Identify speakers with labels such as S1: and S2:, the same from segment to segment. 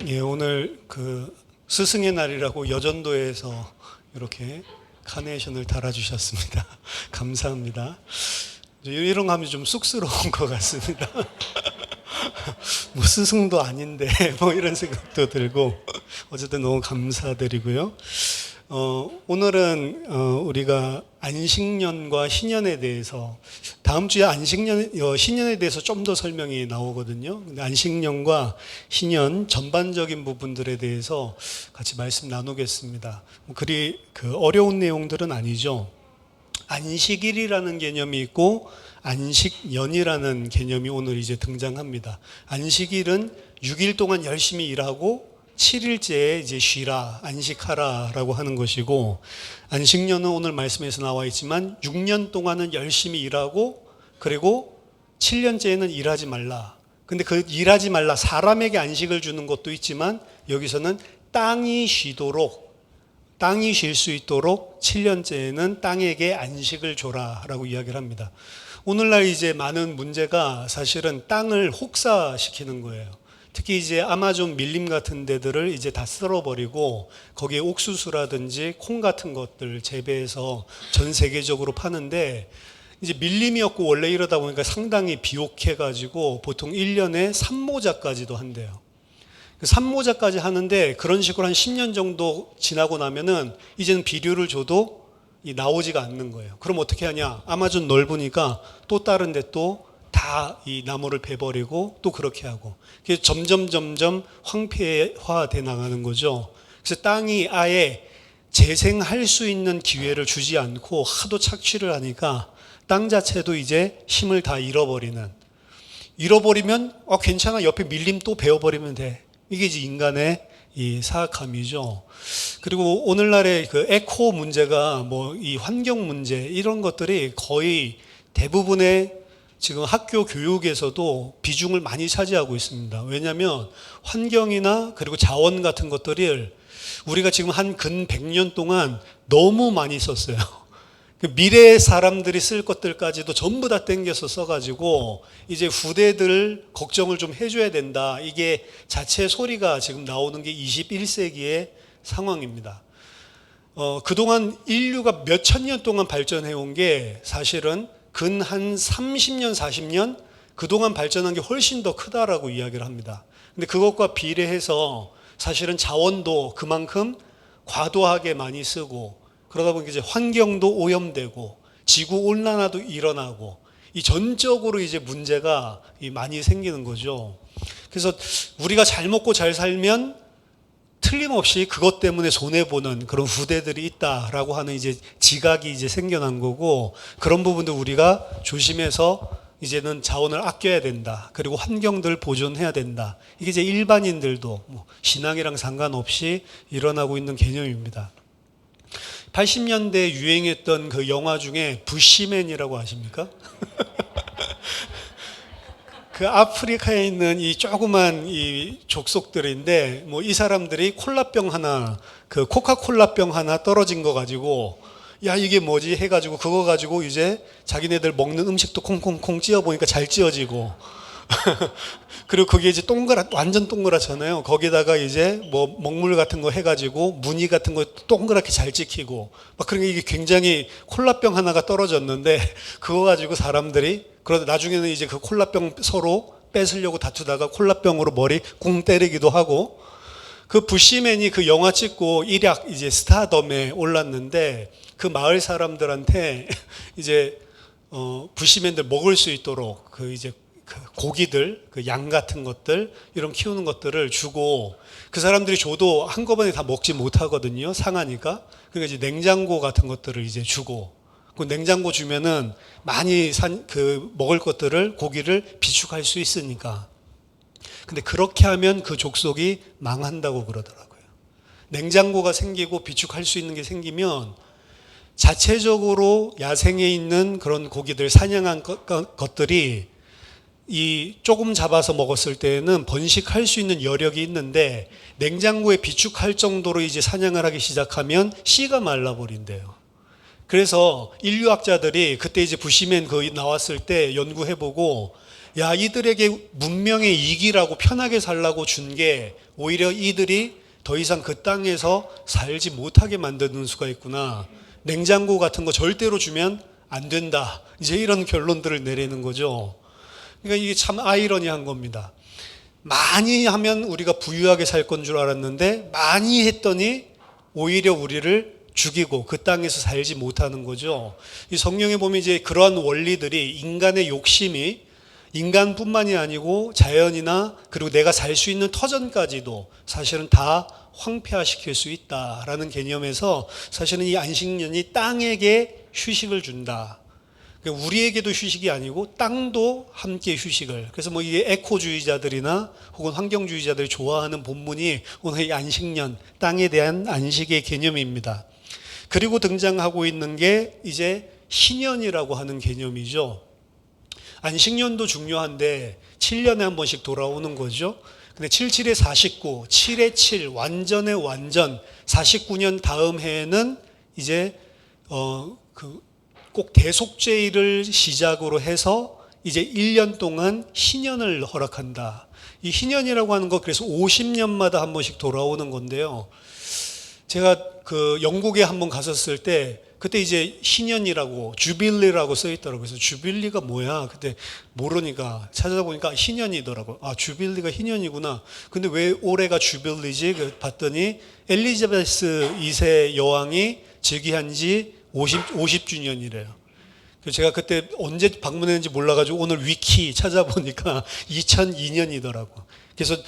S1: 예, 오늘 그 스승의 날이라고 여전도에서 이렇게 카네이션을 달아주셨습니다. 감사합니다. 이런 거 하면 좀 쑥스러운 것 같습니다. 뭐 스승도 아닌데 뭐 이런 생각도 들고 어쨌든 너무 감사드리고요. 오늘은 우리가 안식년과 신년에 대해서 다음 주에 신년에 대해서 좀 더 설명이 나오거든요. 근데 안식년과 신년 전반적인 부분들에 대해서 같이 말씀 나누겠습니다. 그리 어려운 내용들은 아니죠. 안식일이라는 개념이 있고 안식년이라는 개념이 오늘 이제 등장합니다. 안식일은 6일 동안 열심히 일하고 7일째에 이제 쉬라, 안식하라라고 하는 것이고, 안식년은 오늘 말씀에서 나와 있지만 6년 동안은 열심히 일하고 그리고 7년째에는 일하지 말라. 근데 그 일하지 말라, 사람에게 안식을 주는 것도 있지만 여기서는 땅이 쉴 수 있도록 7년째에는 땅에게 안식을 줘라라고 이야기를 합니다. 오늘날 이제 많은 문제가 사실은 땅을 혹사시키는 거예요. 특히 이제 아마존 밀림 같은 데들을 이제 다 쓸어버리고 거기에 옥수수라든지 콩 같은 것들 재배해서 전 세계적으로 파는데, 이제 밀림이 없고 원래 이러다 보니까 상당히 비옥해가지고 보통 1년에 산모자까지도 한대요. 산모자까지 하는데 그런 식으로 한 10년 정도 지나고 나면은 이제는 비료를 줘도 나오지가 않는 거예요. 그럼 어떻게 하냐? 아마존 넓으니까 또 다른 데 또 다 이 나무를 베버리고 또 그렇게 하고, 그래서 점점 황폐화돼 나가는 거죠. 그래서 땅이 아예 재생할 수 있는 기회를 주지 않고 하도 착취를 하니까 땅 자체도 이제 힘을 다 잃어버리면 괜찮아, 옆에 밀림 또 베어버리면 돼. 이게 이제 인간의 이 사악함이죠. 그리고 오늘날의 그 에코 문제가 뭐 이 환경 문제 이런 것들이 거의 대부분의 지금 학교 교육에서도 비중을 많이 차지하고 있습니다. 왜냐하면 환경이나 그리고 자원 같은 것들을 우리가 지금 한 근 100년 동안 너무 많이 썼어요. 미래의 사람들이 쓸 것들까지도 전부 다 땡겨서 써가지고 이제 후대들 걱정을 좀 해줘야 된다. 이게 자체 소리가 지금 나오는 게 21세기의 상황입니다. 그동안 인류가 몇천 년 동안 발전해 온 게 사실은 근 한 30년, 40년 그동안 발전한 게 훨씬 더 크다라고 이야기를 합니다. 근데 그것과 비례해서 사실은 자원도 그만큼 과도하게 많이 쓰고, 그러다 보니까 이제 환경도 오염되고 지구 온난화도 일어나고 이 전적으로 이제 문제가 많이 생기는 거죠. 그래서 우리가 잘 먹고 잘 살면 틀림없이 그것 때문에 손해보는 그런 후대들이 있다라고 하는 이제 지각이 이제 생겨난 거고, 그런 부분도 우리가 조심해서 이제는 자원을 아껴야 된다. 그리고 환경들 보존해야 된다. 이게 이제 일반인들도 뭐 신앙이랑 상관없이 일어나고 있는 개념입니다. 80년대 유행했던 그 영화 중에 부시맨이라고 아십니까? 그 아프리카에 있는 이 조그만 이 족속들인데, 뭐 이 사람들이 콜라병 하나, 그 코카콜라병 하나 떨어진 거 가지고 야 이게 뭐지 해가지고 그거 가지고 이제 자기네들 먹는 음식도 콩콩콩 찌어 보니까 잘 찌어지고 그리고 그게 이제 완전 동그랗잖아요. 거기다가 이제 뭐 먹물 같은 거 해가지고 무늬 같은 거 동그랗게 잘 찍히고 막, 그런 게 이게 굉장히 콜라병 하나가 떨어졌는데 그거 가지고 사람들이, 그러다 나중에는 이제 그 콜라병 서로 뺏으려고 다투다가 콜라병으로 머리 꿍 때리기도 하고, 그 부시맨이 그 영화 찍고 일약 이제 스타덤에 올랐는데 그 마을 사람들한테 이제 부시맨들 먹을 수 있도록 그 이제 그 고기들, 그 양 같은 것들 이런 키우는 것들을 주고, 그 사람들이 줘도 한꺼번에 다 먹지 못하거든요. 상하니까. 그러니까 이제 냉장고 같은 것들을 이제 주고, 그 냉장고 주면은 많이 그 먹을 것들을 고기를 비축할 수 있으니까. 근데 그렇게 하면 그 족속이 망한다고 그러더라고요. 냉장고가 생기고 비축할 수 있는 게 생기면 자체적으로 야생에 있는 그런 고기들, 사냥한 것들이 이 조금 잡아서 먹었을 때는 번식할 수 있는 여력이 있는데, 냉장고에 비축할 정도로 이제 사냥을 하기 시작하면 씨가 말라버린대요. 그래서 인류학자들이 그때 이제 부시맨 거의 나왔을 때 연구해보고 야, 이들에게 문명의 이기라고 편하게 살라고 준 게 오히려 이들이 더 이상 그 땅에서 살지 못하게 만드는 수가 있구나. 냉장고 같은 거 절대로 주면 안 된다. 이제 이런 결론들을 내리는 거죠. 그러니까 이게 참 아이러니한 겁니다. 많이 하면 우리가 부유하게 살 건 줄 알았는데 많이 했더니 오히려 우리를 죽이고 그 땅에서 살지 못하는 거죠. 이 성경에 보면 이제 그러한 원리들이 인간의 욕심이 인간뿐만이 아니고 자연이나 그리고 내가 살 수 있는 터전까지도 사실은 다 황폐화시킬 수 있다라는 개념에서 사실은 이 안식년이 땅에게 휴식을 준다. 우리에게도 휴식이 아니고 땅도 함께 휴식을. 그래서 뭐 이게 에코주의자들이나 혹은 환경주의자들이 좋아하는 본문이 오늘 이 안식년, 땅에 대한 안식의 개념입니다. 그리고 등장하고 있는 게 이제 희년이라고 하는 개념이죠. 안식년도 중요한데 7년에 한 번씩 돌아오는 거죠. 근데 77에 49, 7에 7, 완전의 완전, 49년 다음 해에는 이제 꼭 대속죄일을 시작으로 해서 이제 1년 동안 희년을 허락한다. 이 희년이라고 하는 거 그래서 50년마다 한 번씩 돌아오는 건데요. 제가 그 영국에 한번 갔었을 때 그때 이제 희년이라고 주빌리라고 써 있더라고요. 그래서 주빌리가 뭐야? 그때 모르니까 찾아보니까 희년이더라고요. 아, 주빌리가 희년이구나. 근데 왜 올해가 주빌리지? 봤더니 엘리자베스 2세 여왕이 즉위한 지 50주년이래요. 제가 그때 언제 방문했는지 몰라가지고 오늘 위키 찾아보니까 2002년이더라고. 그래서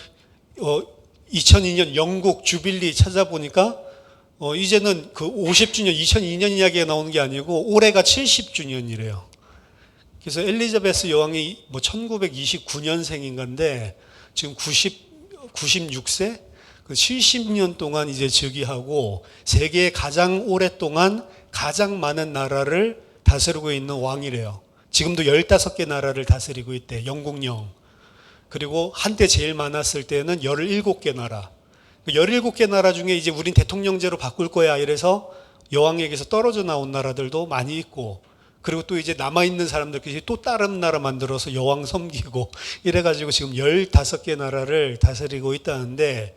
S1: 2002년 영국 주빌리 찾아보니까 이제는 그 50주년 2002년 이야기가 나오는 게 아니고 올해가 70주년이래요. 그래서 엘리자베스 여왕이 뭐 1929년생인가인데 지금 96세? 70년 동안 이제 즉위하고 세계에 가장 오랫동안 가장 많은 나라를 다스리고 있는 왕이래요. 지금도 15개 나라를 다스리고 있대. 영국령. 그리고 한때 제일 많았을 때는 17개 나라. 17개 나라 중에 이제 우린 대통령제로 바꿀 거야 이래서 여왕에게서 떨어져 나온 나라들도 많이 있고, 그리고 또 이제 남아있는 사람들끼리 또 다른 나라 만들어서 여왕 섬기고 이래가지고 지금 15개 나라를 다스리고 있다는데,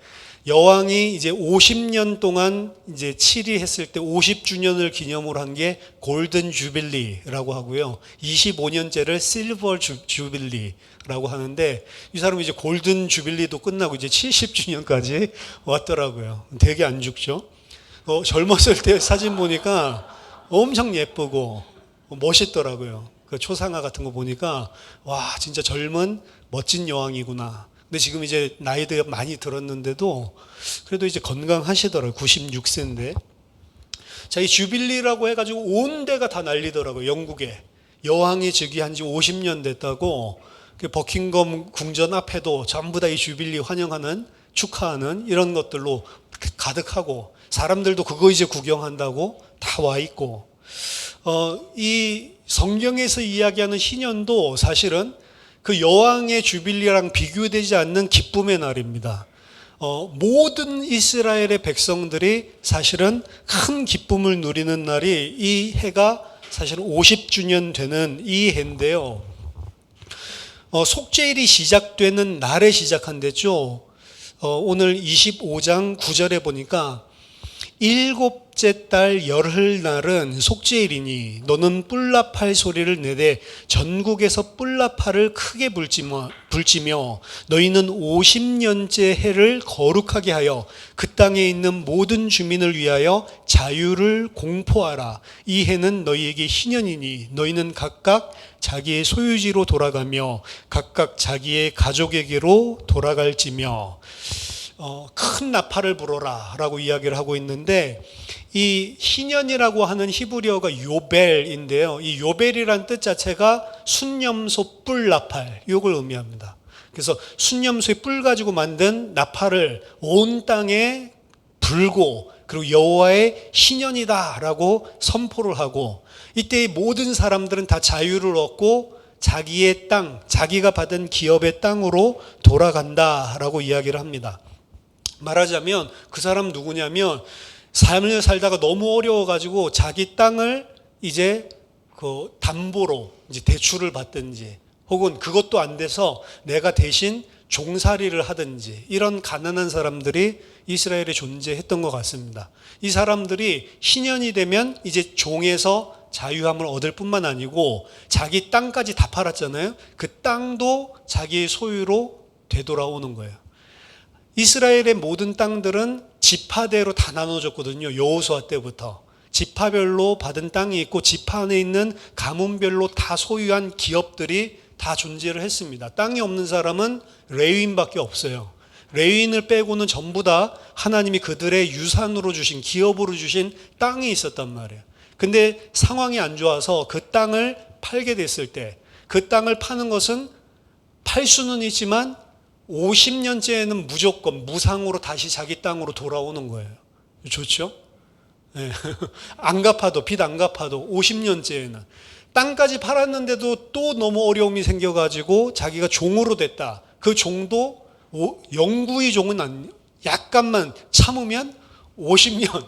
S1: 여왕이 이제 50년 동안 이제 치리했을 때 50주년을 기념으로 한 게 골든 주빌리라고 하고요. 25년째를 실버 주빌리라고 하는데, 이 사람이 이제 골든 주빌리도 끝나고 이제 70주년까지 왔더라고요. 되게 안 죽죠? 젊었을 때 사진 보니까 엄청 예쁘고 멋있더라고요. 그 초상화 같은 거 보니까 와, 진짜 젊은 멋진 여왕이구나. 근데 지금 이제 나이도 많이 들었는데도 그래도 이제 건강하시더라고요. 96세인데. 자, 이 주빌리라고 해가지고 온 데가 다 난리더라고요. 영국에. 여왕이 즉위한 지 50년 됐다고. 버킹엄 궁전 앞에도 전부 다 이 주빌리 환영하는, 축하하는 이런 것들로 가득하고, 사람들도 그거 이제 구경한다고 다 와 있고, 이 성경에서 이야기하는 희년도 사실은 그 여왕의 주빌리랑 비교되지 않는 기쁨의 날입니다. 모든 이스라엘의 백성들이 사실은 큰 기쁨을 누리는 날이 이 해가 사실은 50주년 되는 이 해인데요. 속죄일이 시작되는 날에 시작한댔죠. 오늘 25장 9절에 보니까 일곱째 달 열흘날은 속죄일이니 너는 뿔나팔 소리를 내되 전국에서 뿔나팔을 크게 불지며 너희는 50년째 해를 거룩하게 하여 그 땅에 있는 모든 주민을 위하여 자유를 공포하라. 이 해는 너희에게 희년이니 너희는 각각 자기의 소유지로 돌아가며 각각 자기의 가족에게로 돌아갈지며 큰 나팔을 불어라 라고 이야기를 하고 있는데, 이 희년이라고 하는 히브리어가 요벨인데요. 이 요벨이란 뜻 자체가 순념소 뿔 나팔, 이걸 의미합니다. 그래서 순념소의 뿔 가지고 만든 나팔을 온 땅에 불고, 그리고 여호와의 희년이다 라고 선포를 하고, 이때 모든 사람들은 다 자유를 얻고 자기의 땅, 자기가 받은 기업의 땅으로 돌아간다 라고 이야기를 합니다. 말하자면 그 사람 누구냐면, 삶을 살다가 너무 어려워가지고 자기 땅을 이제 그 담보로 이제 대출을 받든지 혹은 그것도 안 돼서 내가 대신 종살이를 하든지 이런 가난한 사람들이 이스라엘에 존재했던 것 같습니다. 이 사람들이 신년이 되면 이제 종에서 자유함을 얻을 뿐만 아니고 자기 땅까지 다 팔았잖아요. 그 땅도 자기의 소유로 되돌아오는 거예요. 이스라엘의 모든 땅들은 지파대로 다 나눠졌거든요. 여호수아 때부터. 지파별로 받은 땅이 있고 지파 안에 있는 가문별로 다 소유한 기업들이 다 존재를 했습니다. 땅이 없는 사람은 레위인밖에 없어요. 레위인을 빼고는 전부 다 하나님이 그들의 유산으로 주신, 기업으로 주신 땅이 있었단 말이에요. 근데 상황이 안 좋아서 그 땅을 팔게 됐을 때 그 땅을 파는 것은 팔 수는 있지만 50년째에는 무조건 무상으로 다시 자기 땅으로 돌아오는 거예요. 좋죠? 네. 안 갚아도, 빚 안 갚아도 50년째에는. 땅까지 팔았는데도 또 너무 어려움이 생겨가지고 자기가 종으로 됐다. 그 종도 영구의 종은 아니에요. 약간만 참으면 50년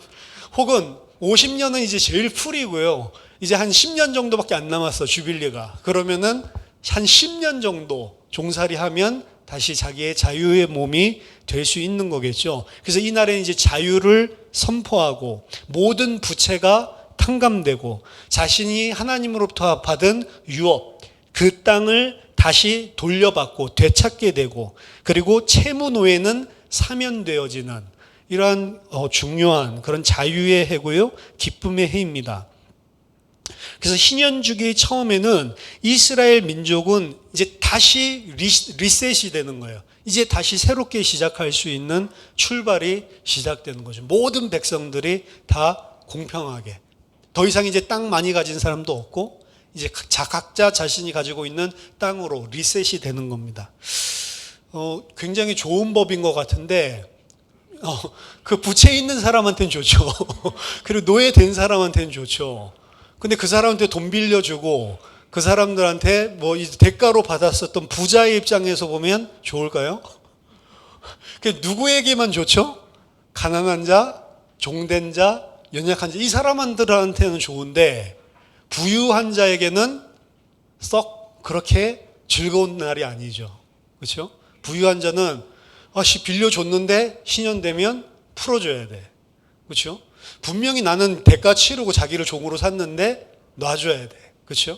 S1: 혹은 50년은 이제 제일 풀이고요. 이제 한 10년 정도밖에 안 남았어, 주빌리가. 그러면은 한 10년 정도 종살이 하면 다시 자기의 자유의 몸이 될 수 있는 거겠죠. 그래서 이날에 이제 자유를 선포하고 모든 부채가 탕감되고 자신이 하나님으로부터 받은 유업, 그 땅을 다시 돌려받고 되찾게 되고 그리고 채무 노예는 사면되어지는 이러한 중요한 그런 자유의 해고요, 기쁨의 해입니다. 그래서 신년주기의 처음에는 이스라엘 민족은 이제 다시 리셋이 되는 거예요. 이제 다시 새롭게 시작할 수 있는 출발이 시작되는 거죠. 모든 백성들이 다 공평하게. 더 이상 이제 땅 많이 가진 사람도 없고 이제 각자 자신이 가지고 있는 땅으로 리셋이 되는 겁니다. 굉장히 좋은 법인 것 같은데 그 부채 있는 사람한테는 좋죠. 그리고 노예된 사람한테는 좋죠. 근데 그 사람한테 돈 빌려주고 그 사람들한테 뭐 대가로 받았었던 부자의 입장에서 보면 좋을까요? 누구에게만 좋죠? 가난한 자, 종된 자, 연약한 자, 이 사람들한테는 좋은데 부유한 자에게는 썩 그렇게 즐거운 날이 아니죠. 그렇죠? 부유한 자는 빌려줬는데 신년 되면 풀어줘야 돼. 그렇죠? 분명히 나는 대가 치르고 자기를 종으로 샀는데 놔줘야 돼. 그렇죠?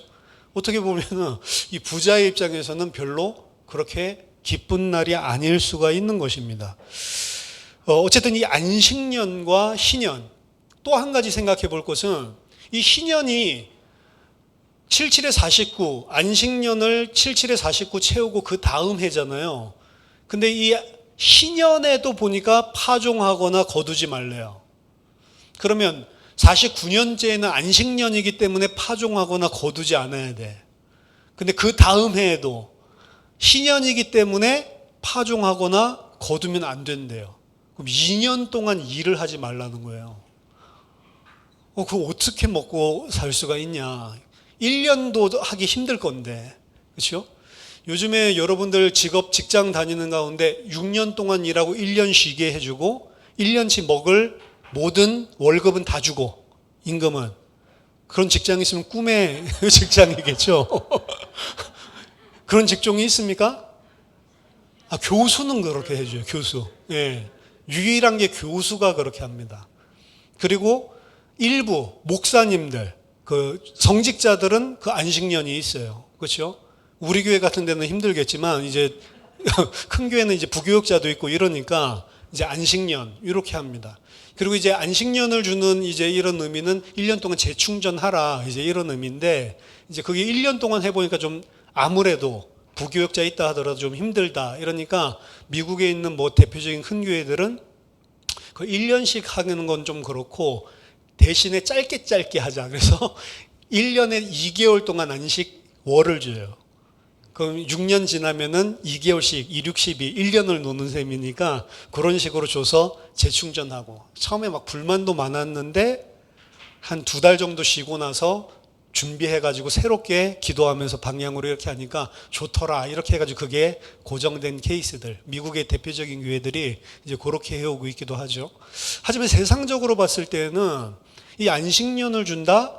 S1: 어떻게 보면은 이 부자의 입장에서는 별로 그렇게 기쁜 날이 아닐 수가 있는 것입니다. 어쨌든 이 안식년과 신년, 또 한 가지 생각해 볼 것은 이 신년이 77에 49, 안식년을 77에 49 채우고 그 다음 해잖아요. 근데 이 신년에도 보니까 파종하거나 거두지 말래요. 그러면 49년째에는 안식년이기 때문에 파종하거나 거두지 않아야 돼. 근데 그 다음 해에도 신년이기 때문에 파종하거나 거두면 안 된대요. 그럼 2년 동안 일을 하지 말라는 거예요. 그거 어떻게 먹고 살 수가 있냐. 1년도 하기 힘들 건데. 그렇죠? 요즘에 여러분들 직장 다니는 가운데 6년 동안 일하고 1년 쉬게 해주고 1년치 먹을 모든 월급은 다 주고 임금은 그런 직장이 있으면 꿈의 직장이겠죠. 그런 직종이 있습니까? 교수는 그렇게 해줘요. 교수. 예. 유일한 게 교수가 그렇게 합니다. 그리고 일부 목사님들, 그 성직자들은 그 안식년이 있어요. 그렇죠? 우리 교회 같은 데는 힘들겠지만 이제 큰 교회는 이제 부교육자도 있고 이러니까 이제 안식년 이렇게 합니다. 그리고 이제 안식년을 주는 이제 이런 의미는 1년 동안 재충전하라 이제 이런 의미인데 이제 그게 1년 동안 해보니까 좀 아무래도 부교육자 있다 하더라도 좀 힘들다 이러니까 미국에 있는 뭐 대표적인 큰 교회들은 그 1년씩 하는 건 좀 그렇고 대신에 짧게 하자. 그래서 1년에 2개월 동안 안식월을 줘요. 그럼 6년 지나면은 2개월씩 2, 6, 12, 1년을 노는 셈이니까 그런 식으로 줘서 재충전하고 처음에 막 불만도 많았는데 한 2달 정도 쉬고 나서 준비해가지고 새롭게 기도하면서 방향으로 이렇게 하니까 좋더라 이렇게 해가지고 그게 고정된 케이스들 미국의 대표적인 교회들이 이제 그렇게 해오고 있기도 하죠. 하지만 세상적으로 봤을 때는 이 안식년을 준다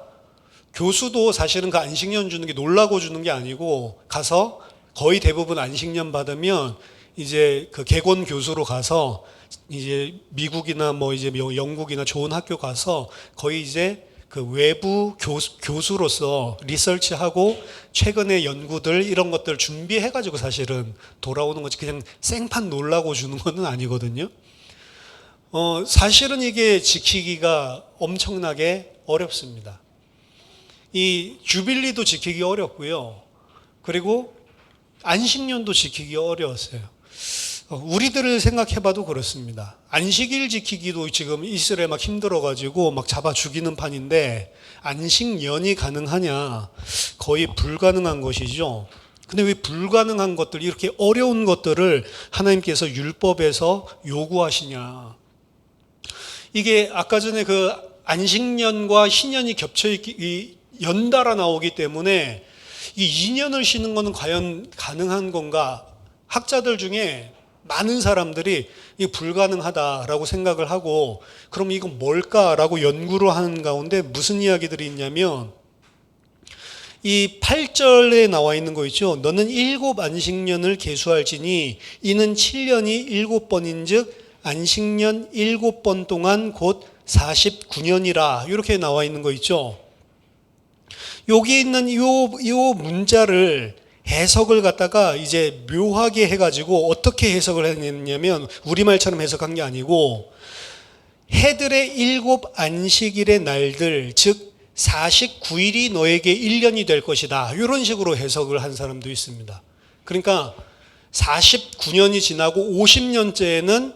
S1: 교수도 사실은 그 안식년 주는 게 놀라고 주는 게 아니고 가서 거의 대부분 안식년 받으면 이제 그 개건 교수로 가서 이제 미국이나 뭐 이제 영국이나 좋은 학교 가서 거의 이제 그 외부 교수로서 리서치하고 최근의 연구들 이런 것들 준비해가지고 사실은 돌아오는 거지 그냥 생판 놀라고 주는 건 아니거든요. 사실은 이게 지키기가 엄청나게 어렵습니다. 이 주빌리도 지키기 어렵고요. 그리고 안식년도 지키기 어려웠어요. 우리들을 생각해봐도 그렇습니다. 안식일 지키기도 지금 이스라엘 막 힘들어가지고 막 잡아 죽이는 판인데 안식년이 가능하냐? 거의 불가능한 것이죠. 근데 왜 불가능한 것들, 이렇게 어려운 것들을 하나님께서 율법에서 요구하시냐? 이게 아까 전에 그 안식년과 신년이 연달아 나오기 때문에 이 2년을 쉬는 것은 과연 가능한 건가? 학자들 중에 많은 사람들이 이게 불가능하다라고 생각을 하고 그럼 이건 뭘까라고 연구를 하는 가운데 무슨 이야기들이 있냐면 이 8절에 나와 있는 거 있죠. 너는 7 안식년을 계수할지니 이는 7년이 7번인즉 안식년 7번 동안 곧 49년이라 이렇게 나와 있는 거 있죠. 여기 있는 이 문자를 해석을 갖다가 이제 묘하게 해가지고 어떻게 해석을 했냐면 우리말처럼 해석한 게 아니고 해들의 7 안식일의 날들 즉 49일이 너에게 1년이 될 것이다 이런 식으로 해석을 한 사람도 있습니다. 그러니까 49년이 지나고 50년째에는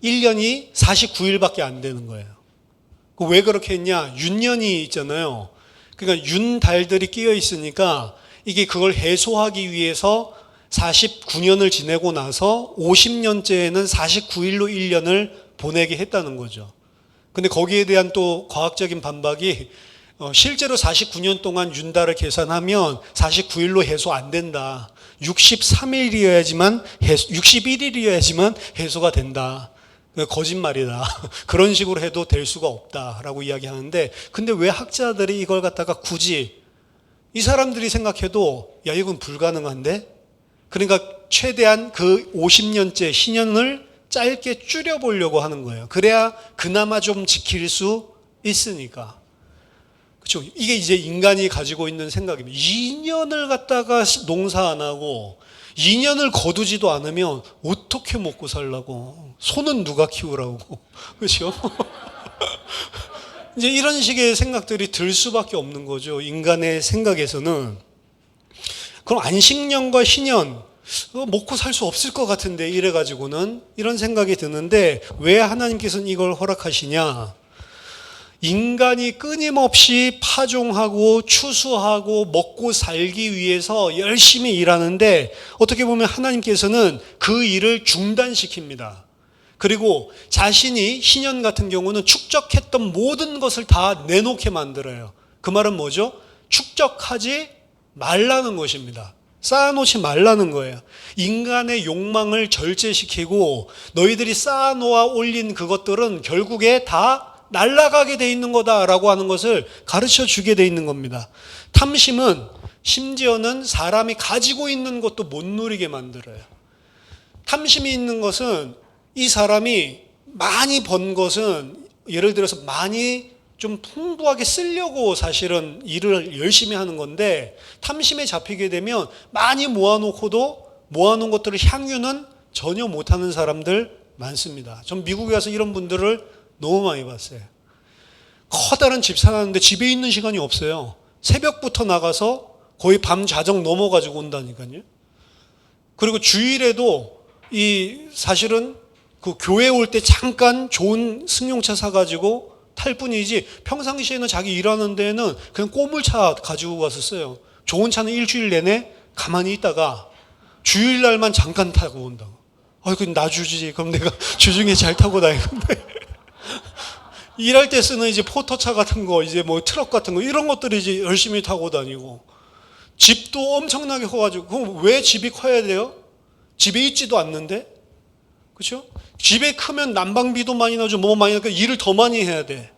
S1: 1년이 49일밖에 안 되는 거예요. 왜 그렇게 했냐? 윤년이 있잖아요. 그러니까 윤달들이 끼어 있으니까 이게 그걸 해소하기 위해서 49년을 지내고 나서 50년째에는 49일로 1년을 보내게 했다는 거죠. 근데 거기에 대한 또 과학적인 반박이 실제로 49년 동안 윤달을 계산하면 49일로 해소 안 된다. 63일이어야지만 61일이어야지만 해소가 된다. 거짓말이다. 그런 식으로 해도 될 수가 없다라고 이야기하는데 근데 왜 학자들이 이걸 갖다가 굳이 이 사람들이 생각해도 야 이건 불가능한데? 그러니까 최대한 그 50년째 신년을 짧게 줄여보려고 하는 거예요. 그래야 그나마 좀 지킬 수 있으니까. 그렇죠? 이게 이제 인간이 가지고 있는 생각입니다. 2년을 갖다가 농사 안 하고 2년을 거두지도 않으면 어떻게 먹고 살라고? 소는 누가 키우라고? 그렇죠? 이제 이런 식의 생각들이 들 수밖에 없는 거죠. 인간의 생각에서는. 그럼 안식년과 신년 먹고 살 수 없을 것 같은데 이래가지고는 이런 생각이 드는데 왜 하나님께서는 이걸 허락하시냐? 인간이 끊임없이 파종하고 추수하고 먹고 살기 위해서 열심히 일하는데 어떻게 보면 하나님께서는 그 일을 중단시킵니다. 그리고 자신이 신년 같은 경우는 축적했던 모든 것을 다 내놓게 만들어요. 그 말은 뭐죠? 축적하지 말라는 것입니다. 쌓아놓지 말라는 거예요. 인간의 욕망을 절제시키고 너희들이 쌓아놓아 올린 그것들은 결국에 다 날아가게 돼 있는 거다라고 하는 것을 가르쳐 주게 돼 있는 겁니다. 탐심은 심지어는 사람이 가지고 있는 것도 못 누리게 만들어요. 탐심이 있는 것은 이 사람이 많이 번 것은 예를 들어서 많이 좀 풍부하게 쓰려고 사실은 일을 열심히 하는 건데 탐심에 잡히게 되면 많이 모아놓고도 모아놓은 것들을 향유는 전혀 못하는 사람들 많습니다. 전 미국에 가서 이런 분들을 너무 많이 봤어요. 커다란 집 사놨는데 집에 있는 시간이 없어요. 새벽부터 나가서 거의 밤 자정 넘어가지고 온다니까요. 그리고 주일에도 사실은 그 교회 올 때 잠깐 좋은 승용차 사가지고 탈 뿐이지 평상시에는 자기 일하는 데는 그냥 꼬물차 가지고 가서 써요. 좋은 차는 일주일 내내 가만히 있다가 주일날만 잠깐 타고 온다고. 그럼 나 주지. 그럼 내가 주중에 잘 타고 다니는데. 일할 때 쓰는 이제 포터차 같은 거, 이제 뭐 트럭 같은 거, 이런 것들이 이제 열심히 타고 다니고. 집도 엄청나게 커가지고. 그럼 왜 집이 커야 돼요? 집에 있지도 않는데? 그렇죠? 집에 크면 난방비도 많이 나죠. 뭐 많이 나니까 일을 더 많이 해야 돼.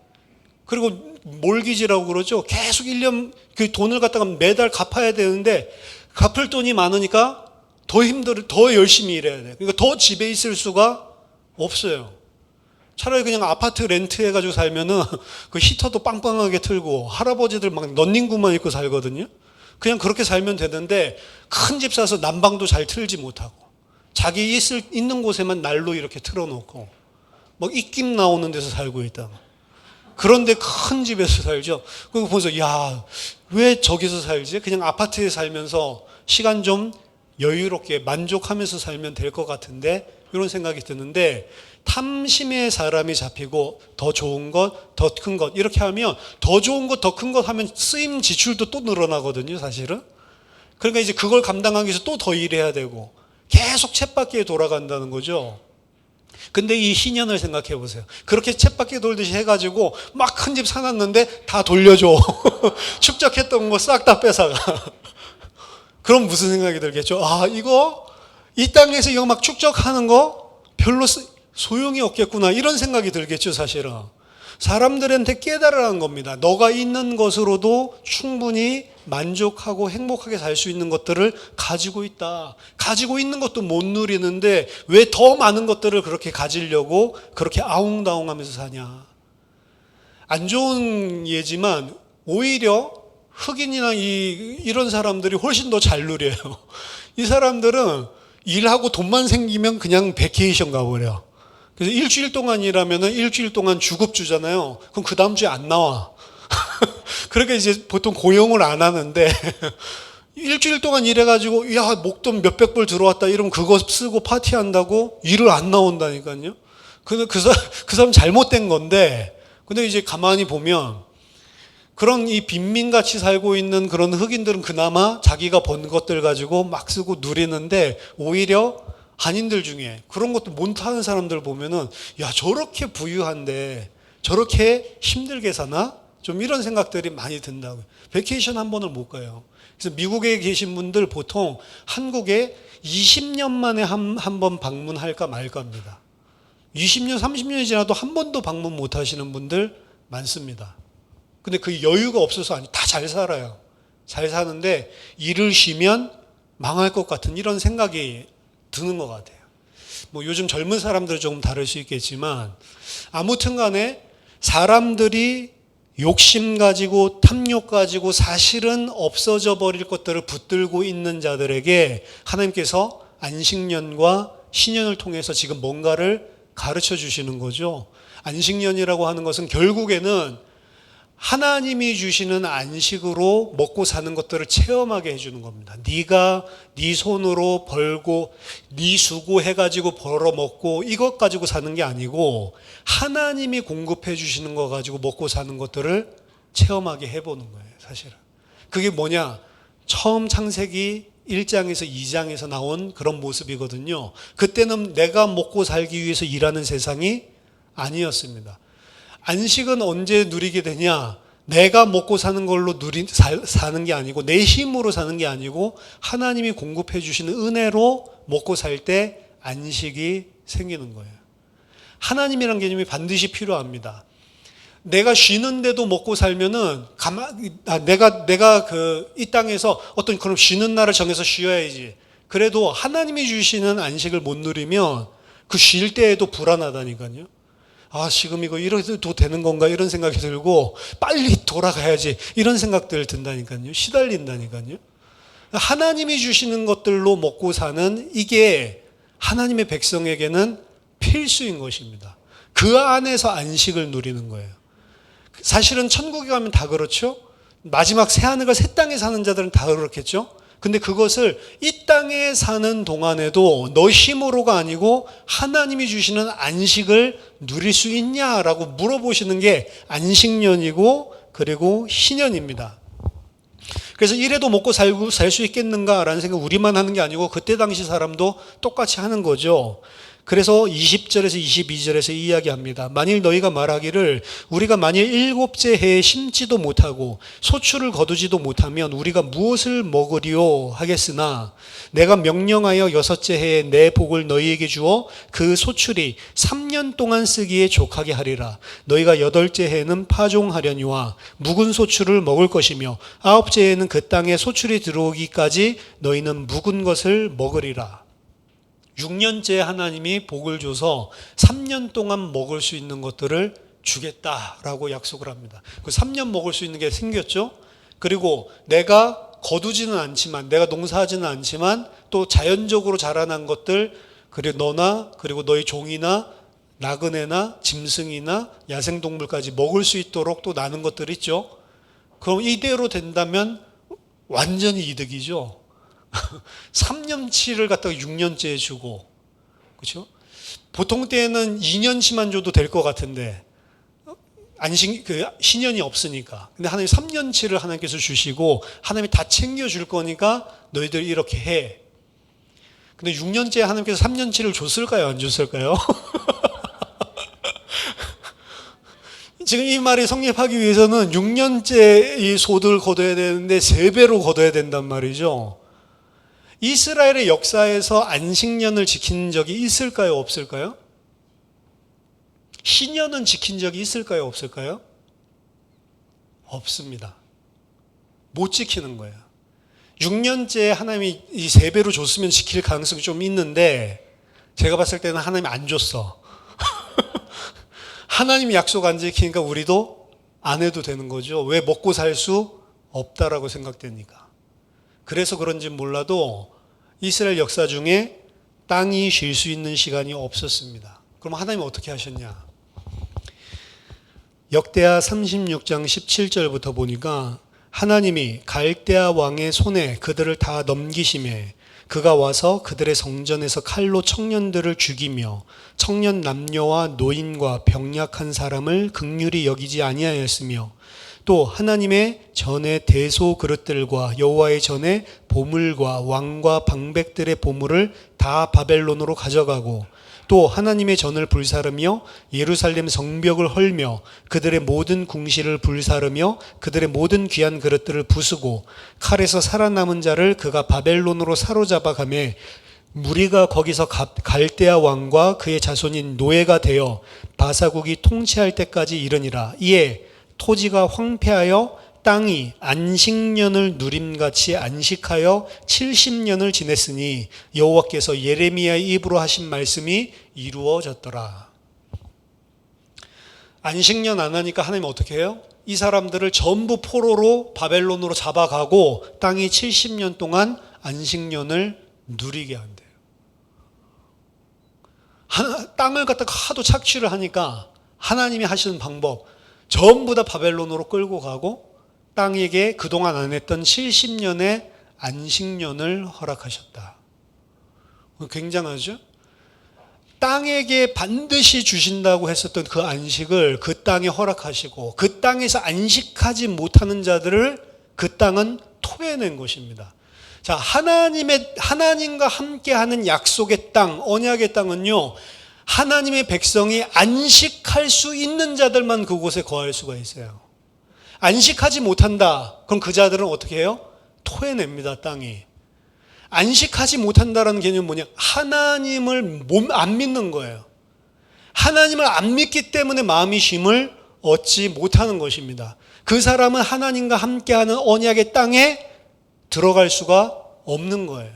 S1: 그리고 몰기지라고 그러죠. 계속 1년 그 돈을 갖다가 매달 갚아야 되는데 갚을 돈이 많으니까 더 열심히 일해야 돼요. 그러니까 더 집에 있을 수가 없어요. 차라리 그냥 아파트 렌트 해가지고 살면은 그 히터도 빵빵하게 틀고 할아버지들 막 런닝구만 입고 살거든요. 그냥 그렇게 살면 되는데 큰 집 사서 난방도 잘 틀지 못하고 자기 있는 곳에만 난로 이렇게 틀어놓고 막 입김 나오는 데서 살고 있다. 그런데 큰 집에서 살죠. 그거 보면서 야, 왜 저기서 살지? 그냥 아파트에 살면서 시간 좀 여유롭게 만족하면서 살면 될 것 같은데 이런 생각이 드는데 탐심에 사람이 잡히고 더 좋은 것, 더 큰 것 이렇게 하면 더 좋은 것, 더 큰 것 하면 쓰임 지출도 또 늘어나거든요, 사실은. 그러니까 이제 그걸 감당하기 위해서 또 더 일해야 되고 계속 쳇바퀴에 돌아간다는 거죠. 근데 이 희년을 생각해 보세요. 그렇게 쳇바퀴 돌듯이 해가지고 막 큰 집 사놨는데 다 돌려줘. 축적했던 거 싹 다 뺏어가. 그럼 무슨 생각이 들겠죠? 아, 이 땅에서 이거 막 축적하는 거 별로 소용이 없겠구나. 이런 생각이 들겠죠, 사실은. 사람들한테 깨달으라는 겁니다. 너가 있는 것으로도 충분히 만족하고 행복하게 살 수 있는 것들을 가지고 있다. 가지고 있는 것도 못 누리는데 왜 더 많은 것들을 그렇게 가지려고 그렇게 아웅다웅하면서 사냐. 안 좋은 예지만 오히려 흑인이나 이런 사람들이 훨씬 더 잘 누려요. 이 사람들은 일하고 돈만 생기면 그냥 베케이션 가버려. 그래서 일주일 동안 일하면은 일주일 동안 주급 주잖아요. 그럼 그 다음 주에 안 나와. 그러니까 이제 보통 고용을 안 하는데 일주일 동안 일해가지고 야, 목돈 몇백 불 들어왔다 이러면 그거 쓰고 파티한다고 일을 안 나온다니까요. 그 사람 잘못된 건데 근데 이제 가만히 보면 그런 이 빈민같이 살고 있는 그런 흑인들은 그나마 자기가 번 것들 가지고 막 쓰고 누리는데 오히려 한인들 중에 그런 것도 못하는 사람들 보면은 야, 저렇게 부유한데 저렇게 힘들게 사나? 좀 이런 생각들이 많이 든다고요. 베케이션 한 번을 못 가요. 그래서 미국에 계신 분들 보통 한국에 20년 만에 한 번 방문할까 말까입니다. 20년, 30년이 지나도 한 번도 방문 못 하시는 분들 많습니다. 근데 그 여유가 없어서 아니, 다 잘 살아요. 잘 사는데 일을 쉬면 망할 것 같은 이런 생각이 드는 것 같아요. 뭐 요즘 젊은 사람들은 조금 다를 수 있겠지만 아무튼 간에 사람들이 욕심 가지고 탐욕 가지고 사실은 없어져 버릴 것들을 붙들고 있는 자들에게 하나님께서 안식년과 신년을 통해서 지금 뭔가를 가르쳐 주시는 거죠. 안식년이라고 하는 것은 결국에는 하나님이 주시는 안식으로 먹고 사는 것들을 체험하게 해주는 겁니다. 네가 네 손으로 벌고 네 수고해가지고 벌어먹고 이것 가지고 사는 게 아니고 하나님이 공급해 주시는 거 가지고 먹고 사는 것들을 체험하게 해보는 거예요, 사실은. 그게 뭐냐? 처음 창세기 1장에서 2장에서 나온 그런 모습이거든요. 그때는 내가 먹고 살기 위해서 일하는 세상이 아니었습니다. 안식은 언제 누리게 되냐? 내가 먹고 사는 걸로 사는 게 아니고 내 힘으로 사는 게 아니고 하나님이 공급해 주시는 은혜로 먹고 살 때 안식이 생기는 거예요. 하나님이라는 개념이 반드시 필요합니다. 내가 쉬는데도 먹고 살면은 내가 이 땅에서 어떤 그런 쉬는 날을 정해서 쉬어야지. 그래도 하나님이 주시는 안식을 못 누리면 그 쉴 때에도 불안하다니까요. 아, 지금 이거 이래도 되는 건가 이런 생각이 들고 빨리 돌아가야지 이런 생각들 든다니까요. 시달린다니까요. 하나님이 주시는 것들로 먹고 사는 이게 하나님의 백성에게는 필수인 것입니다. 그 안에서 안식을 누리는 거예요. 사실은 천국에 가면 다 그렇죠. 마지막 새하늘과 새 땅에 사는 자들은 다 그렇겠죠. 근데 그것을 이 땅에 사는 동안에도 너 힘으로가 아니고 하나님이 주시는 안식을 누릴 수 있냐라고 물어보시는 게 안식년이고 그리고 희년입니다. 그래서 이래도 먹고 살 수 있겠는가라는 생각 우리만 하는 게 아니고 그때 당시 사람도 똑같이 하는 거죠. 그래서 20절에서 22절에서 이야기합니다. 만일 너희가 말하기를 우리가 만일 일곱째 해에 심지도 못하고 소출을 거두지도 못하면 우리가 무엇을 먹으리요 하겠으나 내가 명령하여 여섯째 해에 내 복을 너희에게 주어 그 소출이 3년 동안 쓰기에 족하게 하리라. 너희가 여덟째 해에는 파종하려니와 묵은 소출을 먹을 것이며 아홉째 해에는 그 땅에 소출이 들어오기까지 너희는 묵은 것을 먹으리라. 6년째 하나님이 복을 줘서 3년 동안 먹을 수 있는 것들을 주겠다라고 약속을 합니다. 그 3년 먹을 수 있는 게 생겼죠. 그리고 내가 거두지는 않지만, 내가 농사하지는 않지만 또 자연적으로 자라난 것들, 그리고 너나 그리고 너희 종이나 나그네나 짐승이나 야생동물까지 먹을 수 있도록 또 나는 것들 있죠. 그럼 이대로 된다면 완전히 이득이죠. 3년치를 갖다가 6년째에 주고, 그렇죠? 보통 때는 2년치만 줘도 될 것 같은데 신년이 없으니까. 근데 하나님 3년치를 하나님께서 주시고 하나님이 다 챙겨줄 거니까 너희들 이렇게 해. 근데 6년째 하나님께서 3년치를 줬을까요? 안 줬을까요? 지금 이 말이 성립하기 위해서는 6년째 이 소득을 거둬야 되는데 3배로 거둬야 된단 말이죠. 이스라엘의 역사에서 안식년을 지킨 적이 있을까요? 없을까요? 신년은 지킨 적이 있을까요? 없을까요? 없습니다. 못 지키는 거예요. 6년째 하나님이 이 3배로 줬으면 지킬 가능성이 좀 있는데 제가 봤을 때는 하나님이 안 줬어. 하나님이 약속 안 지키니까 우리도 안 해도 되는 거죠. 왜? 먹고 살 수 없다라고 생각되니까. 그래서 그런지 몰라도 이스라엘 역사 중에 땅이 쉴 수 있는 시간이 없었습니다. 그럼 하나님은 어떻게 하셨냐? 역대하 36장 17절부터 보니까 하나님이 갈대아 왕의 손에 그들을 다 넘기심에 그가 와서 그들의 성전에서 칼로 청년들을 죽이며 청년 남녀와 노인과 병약한 사람을 긍휼히 여기지 아니하였으며 또 하나님의 전의 대소 그릇들과 여호와의 전의 보물과 왕과 방백들의 보물을 다 바벨론으로 가져가고 또 하나님의 전을 불사르며 예루살렘 성벽을 헐며 그들의 모든 궁시를 불사르며 그들의 모든 귀한 그릇들을 부수고 칼에서 살아남은 자를 그가 바벨론으로 사로잡아 가매 무리가 거기서 갈대아 왕과 그의 자손인 노예가 되어 바사국이 통치할 때까지 이르니라. 이에 토지가 황폐하여 땅이 안식년을 누림같이 안식하여 70년을 지냈으니 여호와께서 예레미야의 입으로 하신 말씀이 이루어졌더라. 안식년 안 하니까 하나님 어떻게 해요? 이 사람들을 전부 포로로 바벨론으로 잡아가고 땅이 70년 동안 안식년을 누리게 한대요. 땅을 갖다가 하도 착취를 하니까 하나님이 하시는 방법 전부 다 바벨론으로 끌고 가고 땅에게 그동안 안 했던 70년의 안식년을 허락하셨다. 굉장하죠? 땅에게 반드시 주신다고 했었던 그 안식을 그 땅에 허락하시고 그 땅에서 안식하지 못하는 자들을 그 땅은 토해낸 것입니다. 자, 하나님과 함께하는 약속의 땅, 언약의 땅은요, 하나님의 백성이 안식할 수 있는 자들만 그곳에 거할 수가 있어요. 안식하지 못한다. 그럼 그 자들은 어떻게 해요? 토해냅니다, 땅이. 안식하지 못한다라는 개념은 뭐냐? 하나님을 안 믿는 거예요. 하나님을 안 믿기 때문에 마음이 쉼을 얻지 못하는 것입니다. 그 사람은 하나님과 함께하는 언약의 땅에 들어갈 수가 없는 거예요.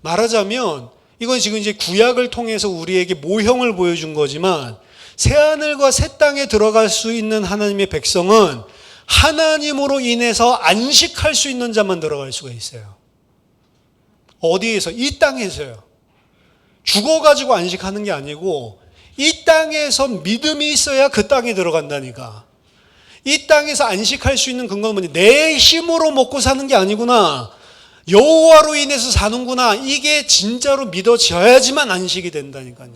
S1: 말하자면 이건 지금 이제 구약을 통해서 우리에게 모형을 보여준 거지만 새하늘과 새 땅에 들어갈 수 있는 하나님의 백성은 하나님으로 인해서 안식할 수 있는 자만 들어갈 수가 있어요. 어디에서? 이 땅에서요. 죽어가지고 안식하는 게 아니고 이 땅에서 믿음이 있어야 그 땅에 들어간다니까. 이 땅에서 안식할 수 있는 근거는 뭐냐? 내 힘으로 먹고 사는 게 아니구나. 여호와로 인해서 사는구나. 이게 진짜로 믿어져야지만 안식이 된다니까요.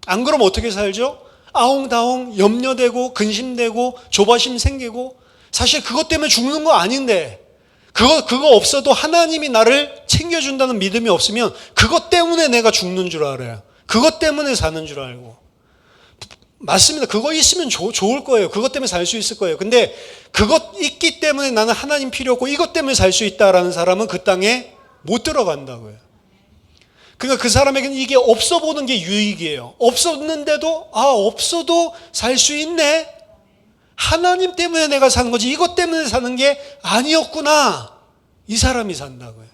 S1: 안 그러면 어떻게 살죠? 아웅다웅 염려되고 근심되고 조바심 생기고 사실 그것 때문에 죽는 거 아닌데 그거 없어도 하나님이 나를 챙겨준다는 믿음이 없으면 그것 때문에 내가 죽는 줄 알아요. 그것 때문에 사는 줄 알고. 맞습니다. 그거 있으면 좋을 거예요. 그것 때문에 살 수 있을 거예요. 근데 그것 있기 때문에 나는 하나님 필요 없고 이것 때문에 살 수 있다라는 사람은 그 땅에 못 들어간다고요. 그러니까 그 사람에게는 이게 없어 보는 게 유익이에요. 없었는데도 없어도 살 수 있네. 하나님 때문에 내가 사는 거지 이것 때문에 사는 게 아니었구나. 이 사람이 산다고요.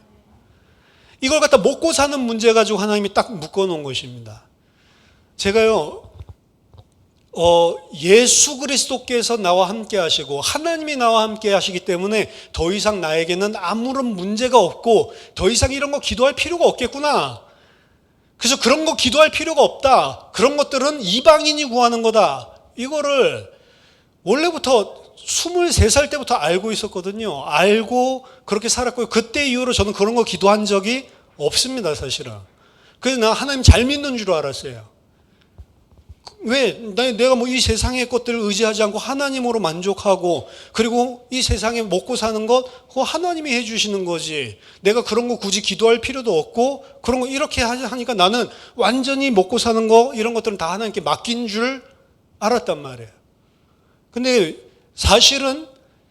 S1: 이걸 갖다 먹고 사는 문제 가지고 하나님이 딱 묶어놓은 것입니다. 제가요 예수 그리스도께서 나와 함께 하시고 하나님이 나와 함께 하시기 때문에 더 이상 나에게는 아무런 문제가 없고 더 이상 이런 거 기도할 필요가 없겠구나. 그래서 그런 거 기도할 필요가 없다. 그런 것들은 이방인이 구하는 거다. 이거를 원래부터 23살 때부터 알고 있었거든요. 알고 그렇게 살았고요. 그때 이후로 저는 그런 거 기도한 적이 없습니다, 사실은. 그래서 나 하나님 잘 믿는 줄 알았어요. 왜? 내가 뭐 이 세상의 것들을 의지하지 않고 하나님으로 만족하고 그리고 이 세상에 먹고 사는 것 그거 하나님이 해주시는 거지. 내가 그런 거 굳이 기도할 필요도 없고 그런 거 이렇게 하니까 나는 완전히 먹고 사는 거 이런 것들은 다 하나님께 맡긴 줄 알았단 말이에요. 근데 사실은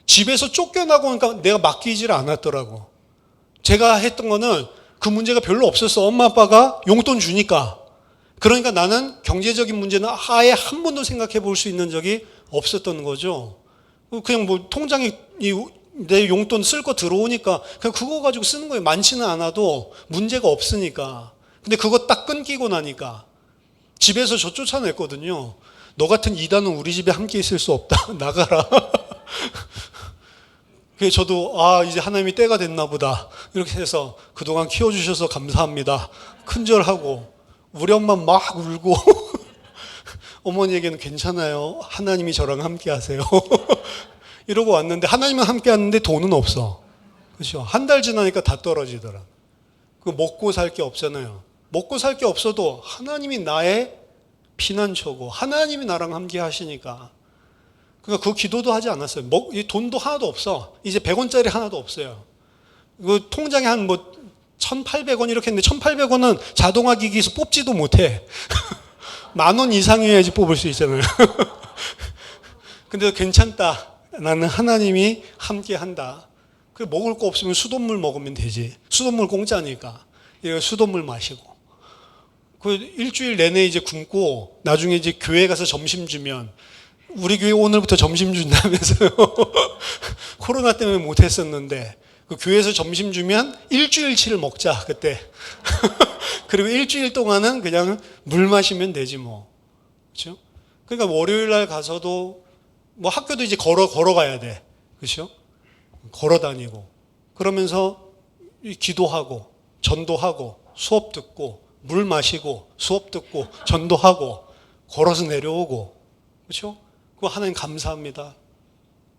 S1: 집에서 쫓겨나고 오니까 내가 맡기질 않았더라고. 제가 했던 거는 그 문제가 별로 없었어. 엄마 아빠가 용돈 주니까. 그러니까 나는 경제적인 문제는 아예 한 번도 생각해 볼 수 있는 적이 없었던 거죠. 그냥 뭐 통장에 내 용돈 쓸 거 들어오니까 그냥 그거 가지고 쓰는 거예요. 많지는 않아도 문제가 없으니까. 근데 그거 딱 끊기고 나니까 집에서 저 쫓아냈거든요. 너 같은 이단은 우리 집에 함께 있을 수 없다. 나가라. 그래서 저도 이제 하나님이 때가 됐나 보다. 이렇게 해서 그동안 키워주셔서 감사합니다. 큰절하고 우리 엄마 막 울고 어머니에게는 괜찮아요. 하나님이 저랑 함께 하세요. 이러고 왔는데 하나님은 함께 하는데 돈은 없어. 그렇죠? 한 달 지나니까 다 떨어지더라. 그 먹고 살 게 없잖아요. 먹고 살 게 없어도 하나님이 나의 피난처고 하나님이 나랑 함께 하시니까 그러니까 그 기도도 하지 않았어요. 돈도 하나도 없어. 이제 100원짜리 하나도 없어요. 그 통장에 한 1,800원 이렇게 했는데 1,800원은 자동화 기기에서 뽑지도 못해. 10,000원 이상이어야지 뽑을 수 있잖아요. 근데 괜찮다. 나는 하나님이 함께 한다. 그 먹을 거 없으면 수돗물 먹으면 되지. 수돗물 공짜니까. 수돗물 마시고. 그 일주일 내내 이제 굶고 나중에 이제 교회 가서 점심 주면 우리 교회 오늘부터 점심 준다면서요. 코로나 때문에 못 했었는데 그 교회에서 점심 주면 일주일치를 먹자 그때. 그리고 일주일 동안은 그냥 물 마시면 되지 뭐. 그렇죠? 그러니까 월요일 날 가서도 뭐 학교도 이제 걸어가야 돼. 그렇죠? 걸어 다니고 그러면서 기도하고 전도하고 수업 듣고 물 마시고 수업 듣고 전도하고 걸어서 내려오고 그렇죠? 그거 하나님 감사합니다.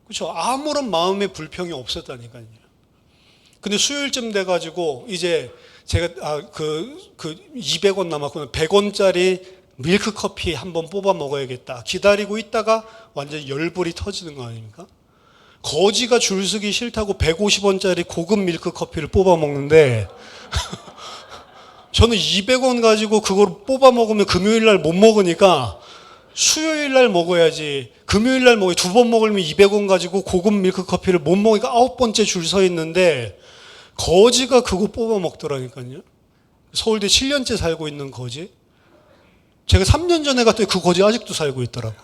S1: 그렇죠? 아무런 마음의 불평이 없었다니까요. 근데 수요일쯤 돼가지고 이제 제가 200원 남았구나. 100원짜리 밀크 커피 한번 뽑아 먹어야겠다. 기다리고 있다가 완전 열불이 터지는 거 아닙니까? 거지가 줄 서기 싫다고 150원짜리 고급 밀크 커피를 뽑아 먹는데 저는 200원 가지고 그걸 뽑아 먹으면 금요일 날 못 먹으니까 수요일 날 먹어야지. 금요일 날 먹어야 2번 먹으면 200원 가지고 고급 밀크 커피를 못 먹으니까 9번째 줄 서 있는데 거지가 그거 뽑아 먹더라니까요. 서울대 7년째 살고 있는 거지. 제가 3년 전에 갔더니 그 거지 아직도 살고 있더라고.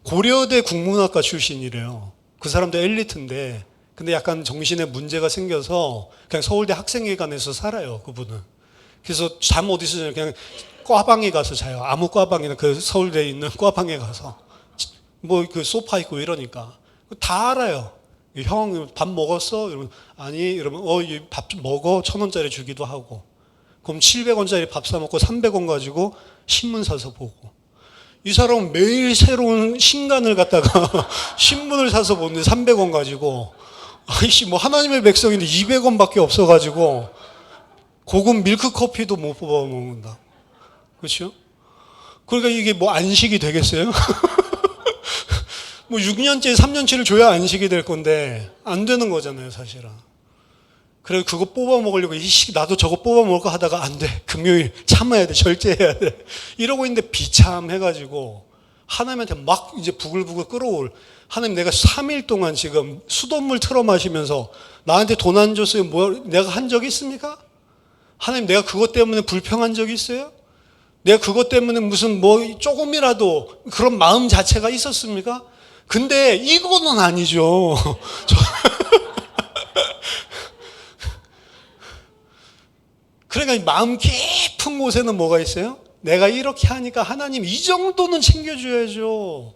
S1: 고려대 국문학과 출신이래요. 그 사람도 엘리트인데 근데 약간 정신에 문제가 생겨서 그냥 서울대 학생회관에서 살아요, 그분은. 그래서 잠 어디서 자요? 그냥 과방에 가서 자요. 아무 과방이나 그 서울대에 있는 과방에 가서. 뭐 그 소파 있고 이러니까. 다 알아요. 형, 밥 먹었어? 이러면, 아니, 이러면, 밥 좀 먹어? 1,000원짜리 주기도 하고. 그럼 700원짜리 밥 사먹고 300원 가지고 신문 사서 보고. 이 사람은 매일 새로운 신간을 갖다가 신문을 사서 보는데 300원 가지고. 아이씨, 뭐 하나님의 백성인데 200원 밖에 없어가지고 고급 밀크 커피도 못 뽑아 먹는다. 그렇죠? 그러니까 이게 뭐 안식이 되겠어요? 뭐 6년째, 3년치를 줘야 안식이 될 건데 안 되는 거잖아요, 사실은. 그래서 그거 뽑아 먹으려고 나도 저거 뽑아 먹을까 하다가 안 돼. 금요일 참아야 돼. 절제해야 돼. 이러고 있는데 비참해가지고 하나님한테 막 이제 부글부글 끓어올. 하나님, 내가 3일 동안 지금 수돗물 틀어 마시면서 나한테 돈 안 줬어요. 뭐 내가 한 적 있습니까? 하나님, 내가 그것 때문에 불평한 적 있어요? 내가 그것 때문에 무슨 뭐 조금이라도 그런 마음 자체가 있었습니까? 근데 이거는 아니죠. 그러니까 마음 깊은 곳에는 뭐가 있어요? 내가 이렇게 하니까 하나님 이 정도는 챙겨줘야죠.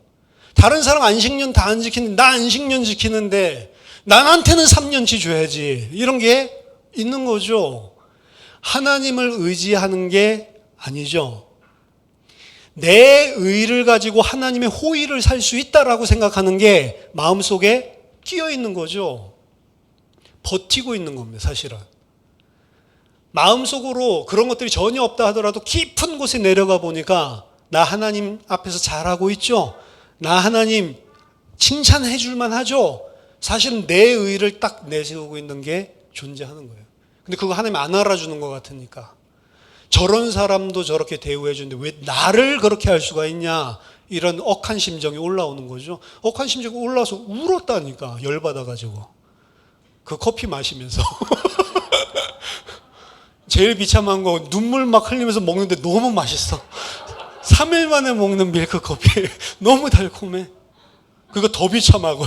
S1: 다른 사람 안식년 다 안 지키는데 나 안식년 지키는데 나한테는 3년치 줘야지. 이런 게 있는 거죠. 하나님을 의지하는 게 아니죠. 내 의를 가지고 하나님의 호의를 살 수 있다라고 생각하는 게 마음속에 끼어 있는 거죠. 버티고 있는 겁니다, 사실은. 마음속으로 그런 것들이 전혀 없다 하더라도 깊은 곳에 내려가 보니까 나 하나님 앞에서 잘하고 있죠. 나 하나님 칭찬해 줄만 하죠. 사실은 내 의를 딱 내세우고 있는 게 존재하는 거예요. 근데 그거 하나님 안 알아주는 것 같으니까. 저런 사람도 저렇게 대우해 주는데 왜 나를 그렇게 할 수가 있냐. 이런 억한 심정이 올라오는 거죠. 억한 심정이 올라와서 울었다니까. 열받아가지고. 그 커피 마시면서. 제일 비참한 거 눈물 막 흘리면서 먹는데 너무 맛있어. 3일 만에 먹는 밀크 커피. 너무 달콤해. 그거 더 비참하고.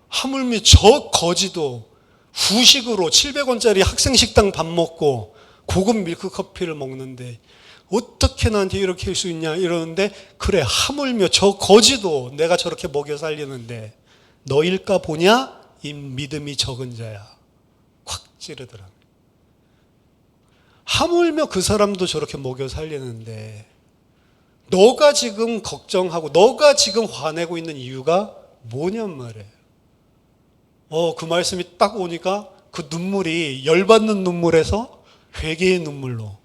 S1: 하물며 저 거지도 후식으로 700원짜리 학생 식당 밥 먹고 고급 밀크 커피를 먹는데 어떻게 나한테 이렇게 할 수 있냐 이러는데, 그래 하물며 저 거지도 내가 저렇게 먹여 살리는데 너일까 보냐 이 믿음이 적은 자야. 콱 찌르더라. 하물며 그 사람도 저렇게 먹여 살리는데 너가 지금 걱정하고 너가 지금 화내고 있는 이유가 뭐냔 말이에요. 그 말씀이 딱 오니까 그 눈물이 열받는 눈물에서 회개의 눈물로,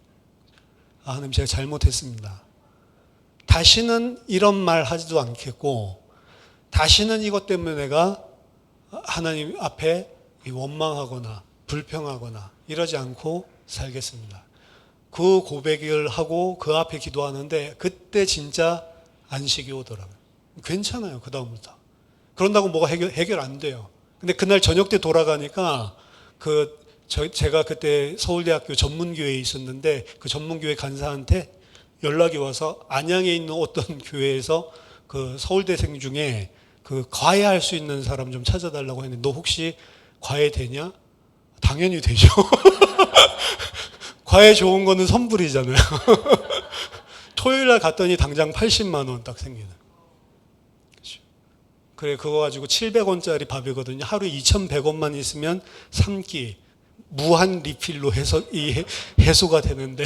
S1: 하나님 제가 잘못했습니다. 다시는 이런 말 하지도 않겠고 다시는 이것 때문에 내가 하나님 앞에 원망하거나 불평하거나 이러지 않고 살겠습니다. 그 고백을 하고 그 앞에 기도하는데 그때 진짜 안식이 오더라고요. 괜찮아요. 그 다음부터. 그런다고 뭐가 해결 안 돼요. 근데 그날 저녁 때 돌아가니까 제가 그때 서울대학교 전문교회에 있었는데 그 전문교회 간사한테 연락이 와서 안양에 있는 어떤 교회에서 그 서울대생 중에 그 과외할 수 있는 사람 좀 찾아달라고 했는데 너 혹시 과외 되냐? 당연히 되죠. 과외 좋은 거는 선불이잖아요. 토요일 날 갔더니 당장 80만 원 딱 생기는. 그래, 그거 가지고 700원짜리 밥이거든요. 하루에 2,100원만 있으면 3끼 무한 리필로 해소가 되는데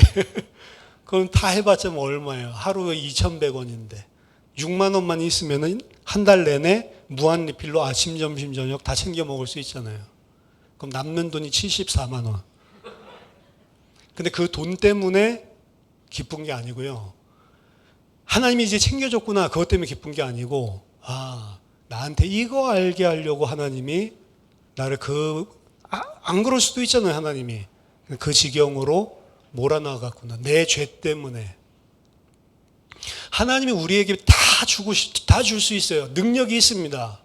S1: 그럼 다 해봤자 뭐 얼마예요? 하루에 2,100원인데 6만 원만 있으면 한 달 내내 무한 리필로 아침, 점심, 저녁 다 챙겨 먹을 수 있잖아요. 그럼 남는 돈이 74만 원. 근데 그 돈 때문에 기쁜 게 아니고요. 하나님이 이제 챙겨줬구나. 그것 때문에 기쁜 게 아니고, 나한테 이거 알게 하려고 하나님이 나를 안 그럴 수도 있잖아요, 하나님이. 그 지경으로 몰아넣어갔구나. 내 죄 때문에. 하나님이 우리에게 다 줄 수 있어요. 능력이 있습니다.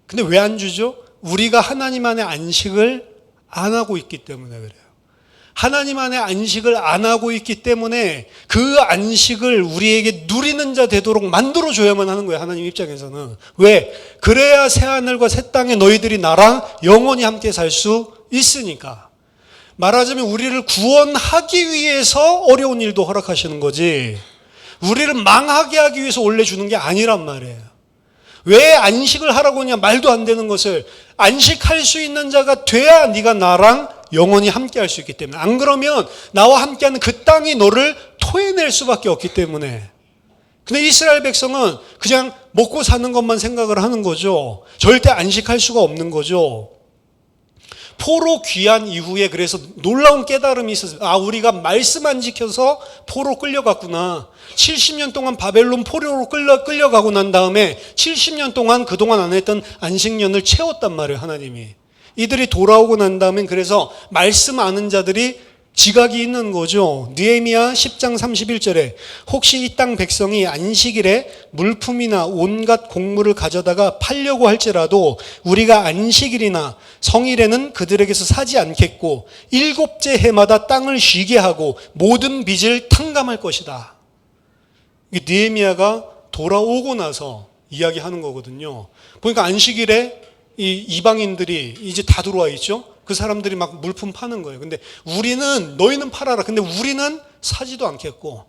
S1: 근데 왜 안 주죠? 우리가 하나님 안에 안식을 안 하고 있기 때문에 그래요. 하나님 안에 안식을 안 하고 있기 때문에 그 안식을 우리에게 누리는 자 되도록 만들어줘야만 하는 거예요. 하나님 입장에서는. 왜? 그래야 새하늘과 새 땅에 너희들이 나랑 영원히 함께 살 수 있으니까. 말하자면 우리를 구원하기 위해서 어려운 일도 허락하시는 거지, 우리를 망하게 하기 위해서 원래 주는 게 아니란 말이에요. 왜 안식을 하라고 하냐? 말도 안 되는 것을. 안식할 수 있는 자가 돼야 네가 나랑 영원히 함께 할 수 있기 때문에. 안 그러면 나와 함께하는 그 땅이 너를 토해낼 수밖에 없기 때문에. 근데 이스라엘 백성은 그냥 먹고 사는 것만 생각을 하는 거죠. 절대 안식할 수가 없는 거죠. 포로 귀환 이후에 그래서 놀라운 깨달음이 있었어요. 우리가 말씀 안 지켜서 포로 끌려갔구나. 70년 동안 바벨론 포로로 끌려가고 난 다음에 70년 동안 그동안 안 했던 안식년을 채웠단 말이에요, 하나님이. 이들이 돌아오고 난 다음엔 그래서 말씀 아는 자들이 지각이 있는 거죠. 느헤미야 10장 31절에 혹시 이 땅 백성이 안식일에 물품이나 온갖 곡물을 가져다가 팔려고 할지라도 우리가 안식일이나 성일에는 그들에게서 사지 않겠고 일곱째 해마다 땅을 쉬게 하고 모든 빚을 탕감할 것이다. 느헤미야가 돌아오고 나서 이야기하는 거거든요. 보니까 안식일에 이 이방인들이 이제 다 들어와 있죠. 그 사람들이 막 물품 파는 거예요. 근데 너희는 팔아라. 근데 우리는 사지도 않겠고,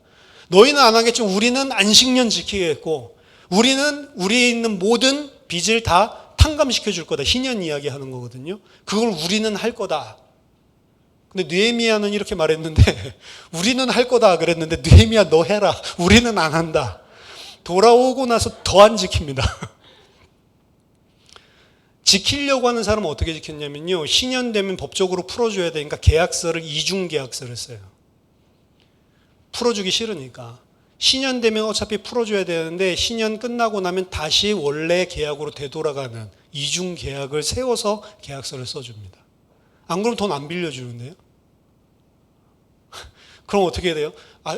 S1: 너희는 안 하겠지만 우리는 안식년 지키겠고, 우리는 우리에 있는 모든 빚을 다 탕감시켜 줄 거다. 희년 이야기 하는 거거든요. 그걸 우리는 할 거다. 근데 느헤미야는 이렇게 말했는데, 우리는 할 거다 그랬는데, 느헤미야 너 해라. 우리는 안 한다. 돌아오고 나서 더 안 지킵니다. 지키려고 하는 사람은 어떻게 지켰냐면요. 신년 되면 법적으로 풀어줘야 되니까 계약서를 이중계약서를 써요. 풀어주기 싫으니까. 신년 되면 어차피 풀어줘야 되는데 신년 끝나고 나면 다시 원래 계약으로 되돌아가는 이중계약을 세워서 계약서를 써줍니다. 안 그러면 돈 안 빌려주는데요. 그럼 어떻게 돼요?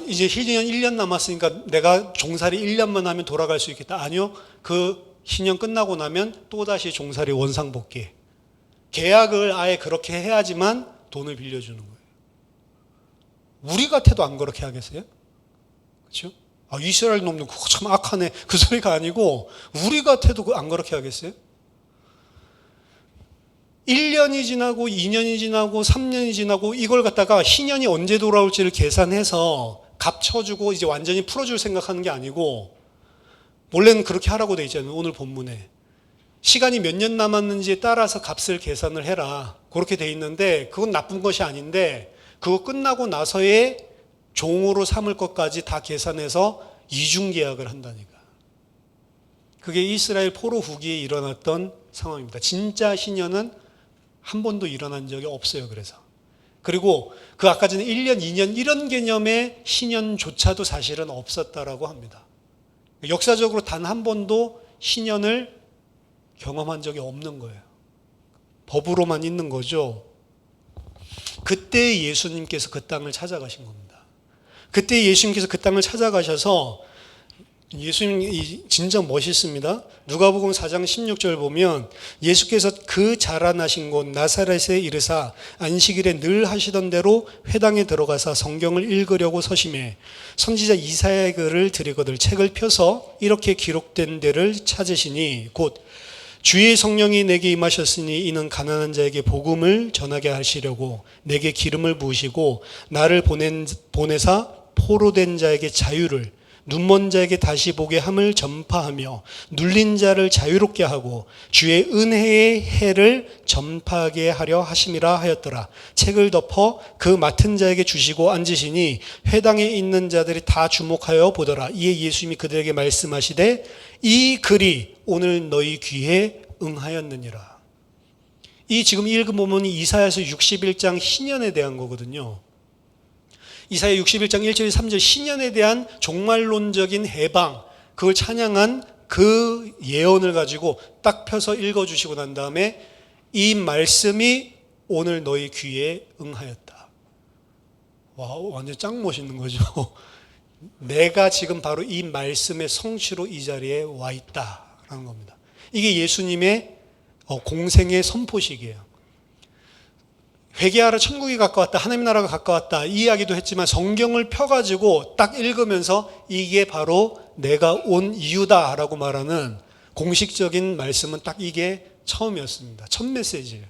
S1: 이제 신년 1년 남았으니까 내가 종살이 1년만 하면 돌아갈 수 있겠다. 아니요. 그 신년 끝나고 나면 또다시 종살이 원상복귀. 계약을 아예 그렇게 해야지만 돈을 빌려주는 거예요. 우리 같아도 안 그렇게 하겠어요? 그렇죠? 이스라엘 놈들 그거 참 악하네. 그 소리가 아니고 우리 같아도 안 그렇게 하겠어요? 1년이 지나고 2년이 지나고 3년이 지나고 이걸 갖다가 신년이 언제 돌아올지를 계산해서 값 쳐주고 이제 완전히 풀어줄 생각하는 게 아니고 원래는 그렇게 하라고 돼 있잖아요. 오늘 본문에. 시간이 몇 년 남았는지에 따라서 값을 계산을 해라. 그렇게 돼 있는데 그건 나쁜 것이 아닌데 그거 끝나고 나서의 종으로 삼을 것까지 다 계산해서 이중계약을 한다니까. 그게 이스라엘 포로 후기에 일어났던 상황입니다. 진짜 신년은 한 번도 일어난 적이 없어요. 그리고 그 아까 전에 1년, 2년 이런 개념의 신년조차도 사실은 없었다라고 합니다. 역사적으로 단 한 번도 신년을 경험한 적이 없는 거예요. 법으로만 있는 거죠. 그때 예수님께서 그 땅을 찾아가신 겁니다. 그때 예수님께서 그 땅을 찾아가셔서 예수님이 진짜 멋있습니다. 누가복음 4장 16절 보면 예수께서 그 자라나신 곳 나사렛에 이르사 안식일에 늘 하시던 대로 회당에 들어가서 성경을 읽으려고 서심해 선지자 이사야의 글을 들이거들 책을 펴서 이렇게 기록된 데를 찾으시니 곧 주의 성령이 내게 임하셨으니 이는 가난한 자에게 복음을 전하게 하시려고 내게 기름을 부으시고 나를 보내사 포로된 자에게 자유를 눈먼 자에게 다시 보게 함을 전파하며 눌린 자를 자유롭게 하고 주의 은혜의 해를 전파하게 하려 하심이라 하였더라. 책을 덮어 그 맡은 자에게 주시고 앉으시니 회당에 있는 자들이 다 주목하여 보더라. 이에 예수님이 그들에게 말씀하시되 이 글이 오늘 너희 귀에 응하였느니라. 이 지금 읽은 부분이 이사야서 61장 신년에 대한 거거든요. 이사야 61장 1절 3절 신년에 대한 종말론적인 해방, 그걸 찬양한 그 예언을 가지고 딱 펴서 읽어주시고 난 다음에 이 말씀이 오늘 너희 귀에 응하였다. 와, 완전 짱 멋있는 거죠. 내가 지금 바로 이 말씀의 성취로 이 자리에 와 있다라는 겁니다. 이게 예수님의 공생의 선포식이에요. 회개하라 천국이 가까웠다, 하나님 나라가 가까웠다 이 이야기도 했지만 성경을 펴가지고 딱 읽으면서 이게 바로 내가 온 이유다라고 말하는 공식적인 말씀은 딱 이게 처음이었습니다. 첫 메시지예요.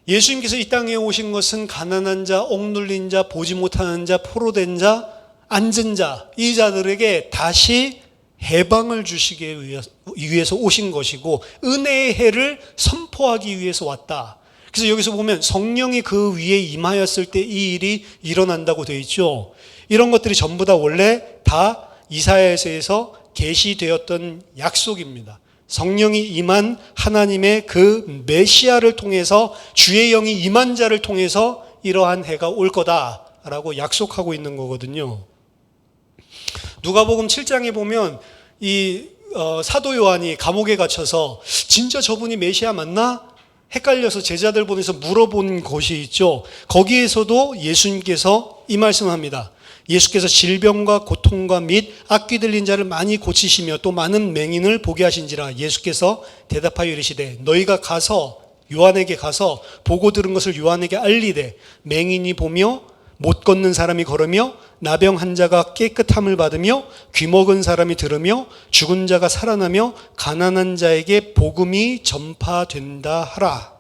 S1: 예수님께서 이 땅에 오신 것은 가난한 자, 억눌린 자, 보지 못하는 자, 포로된 자, 앉은 자, 이 자들에게 다시 해방을 주시기 위해서 오신 것이고 은혜의 해를 선포하기 위해서 왔다. 그래서 여기서 보면 성령이 그 위에 임하였을 때 이 일이 일어난다고 되어 있죠. 이런 것들이 전부 다 원래 다 이사야서에서 계시되었던 약속입니다. 성령이 임한 하나님의 그 메시아를 통해서 주의 영이 임한 자를 통해서 이러한 해가 올 거다라고 약속하고 있는 거거든요. 누가복음 7장에 보면 이 사도 요한이 감옥에 갇혀서 진짜 저분이 메시아 맞나? 헷갈려서 제자들 보내서 물어본 곳이 있죠. 거기에서도 예수님께서 이 말씀을 합니다. 예수께서 질병과 고통과 및 악귀 들린 자를 많이 고치시며 또 많은 맹인을 보게 하신지라. 예수께서 대답하여 이르시되 너희가 가서 요한에게 가서 보고 들은 것을 요한에게 알리되 맹인이 보며 못 걷는 사람이 걸으며 나병 환자가 깨끗함을 받으며 귀먹은 사람이 들으며 죽은 자가 살아나며 가난한 자에게 복음이 전파된다 하라.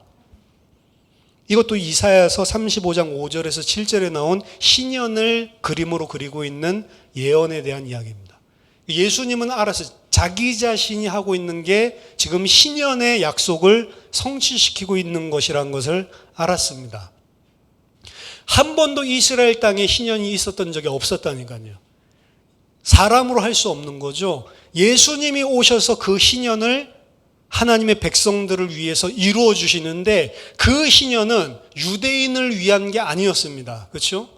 S1: 이것도 이사야서 35장 5절에서 7절에 나온 신년을 그림으로 그리고 있는 예언에 대한 이야기입니다. 예수님은 알아서 자기 자신이 하고 있는 게 지금 신년의 약속을 성취시키고 있는 것이라는 것을 알았습니다. 한 번도 이스라엘 땅에 신년이 있었던 적이 없었다니까요. 사람으로 할 수 없는 거죠. 예수님이 오셔서 그 신년을 하나님의 백성들을 위해서 이루어 주시는데 그 신년은 유대인을 위한 게 아니었습니다. 그렇죠?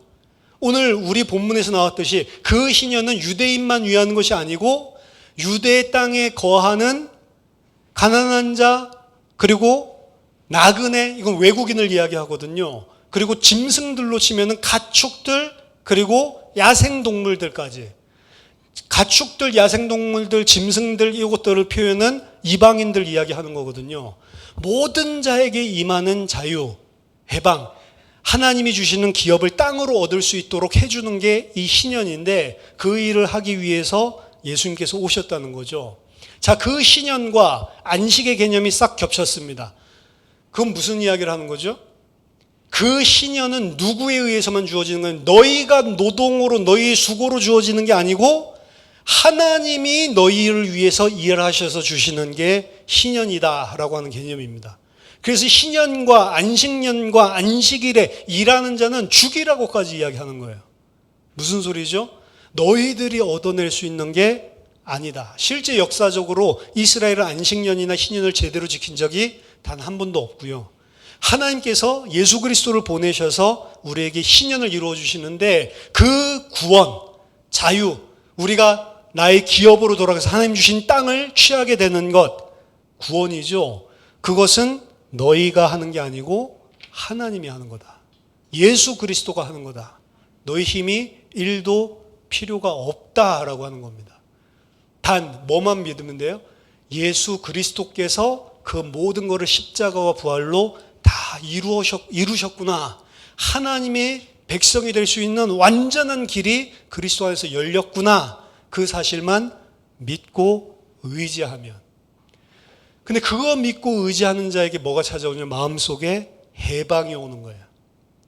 S1: 오늘 우리 본문에서 나왔듯이 그 신년은 유대인만 위한 것이 아니고 유대 땅에 거하는 가난한 자, 그리고 나그네, 이건 외국인을 이야기하거든요. 그리고 짐승들로 치면은 가축들, 그리고 야생동물들까지. 가축들, 야생동물들, 짐승들 이것들을 표현은 이방인들 이야기하는 거거든요. 모든 자에게 임하는 자유, 해방, 하나님이 주시는 기업을 땅으로 얻을 수 있도록 해주는 게 이 신년인데 그 일을 하기 위해서 예수님께서 오셨다는 거죠. 자, 그 신년과 안식의 개념이 싹 겹쳤습니다. 그건 무슨 이야기를 하는 거죠? 그 신년은 누구에 의해서만 주어지는 건 너희가 노동으로 너희의 수고로 주어지는 게 아니고 하나님이 너희를 위해서 일하셔서 주시는 게 신년이다라고 하는 개념입니다. 그래서 신년과 안식년과 안식일에 일하는 자는 죽이라고까지 이야기하는 거예요. 무슨 소리죠? 너희들이 얻어낼 수 있는 게 아니다. 실제 역사적으로 이스라엘은 안식년이나 신년을 제대로 지킨 적이 단 한 번도 없고요. 하나님께서 예수 그리스도를 보내셔서 우리에게 신년을 이루어 주시는데 그 구원, 자유, 우리가 나의 기업으로 돌아가서 하나님 주신 땅을 취하게 되는 것, 구원이죠. 그것은 너희가 하는 게 아니고 하나님이 하는 거다. 예수 그리스도가 하는 거다. 너희 힘이 1도 필요가 없다라고 하는 겁니다. 단 뭐만 믿으면 돼요? 예수 그리스도께서 그 모든 것을 십자가와 부활로 다 이루셨구나. 하나님의 백성이 될 수 있는 완전한 길이 그리스도 안에서 열렸구나. 그 사실만 믿고 의지하면. 근데 그거 믿고 의지하는 자에게 뭐가 찾아오냐면 마음속에 해방이 오는 거예요.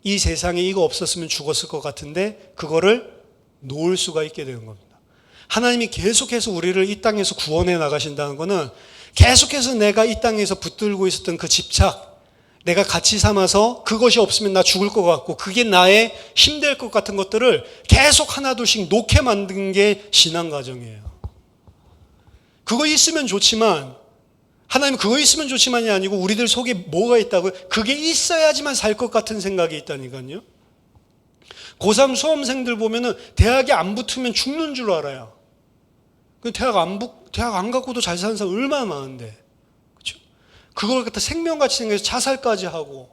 S1: 이 세상에 이거 없었으면 죽었을 것 같은데 그거를 놓을 수가 있게 되는 겁니다. 하나님이 계속해서 우리를 이 땅에서 구원해 나가신다는 것은 계속해서 내가 이 땅에서 붙들고 있었던 그 집착, 내가 가치 삼아서 그것이 없으면 나 죽을 것 같고 그게 나의 힘될 것 같은 것들을 계속 하나둘씩 놓게 만든 게 신앙 과정이에요. 그거 있으면 좋지만 하나님 그거 있으면 좋지만이 아니고 우리들 속에 뭐가 있다고요? 그게 있어야지만 살 것 같은 생각이 있다니까요. 고3 수험생들 보면은 대학에 안 붙으면 죽는 줄 알아요. 대학 안 갖고도 잘 사는 사람 얼마나 많은데. 그렇죠? 그걸 갖다 생명같이 생겨서 자살까지 하고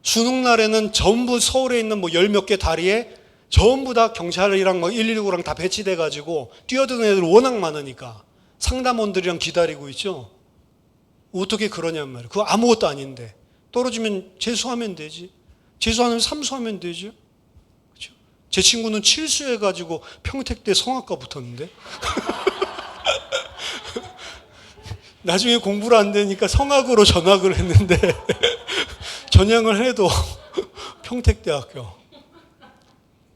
S1: 수능 날에는 전부 서울에 있는 뭐 10몇 개 다리에 전부 다 경찰이랑 막 119랑 다 배치돼 가지고 뛰어드는 애들 워낙 많으니까 상담원들이랑 기다리고 있죠. 어떻게 그러냔 말이에요. 그거 아무것도 아닌데. 떨어지면 재수하면 되지. 재수하면 삼수하면 되죠. 그렇죠? 제 친구는 칠수해가지고 평택대 성악과 붙었는데. 나중에 공부를 안 되니까 성악으로 전학을 했는데 전향을 해도 평택대학교.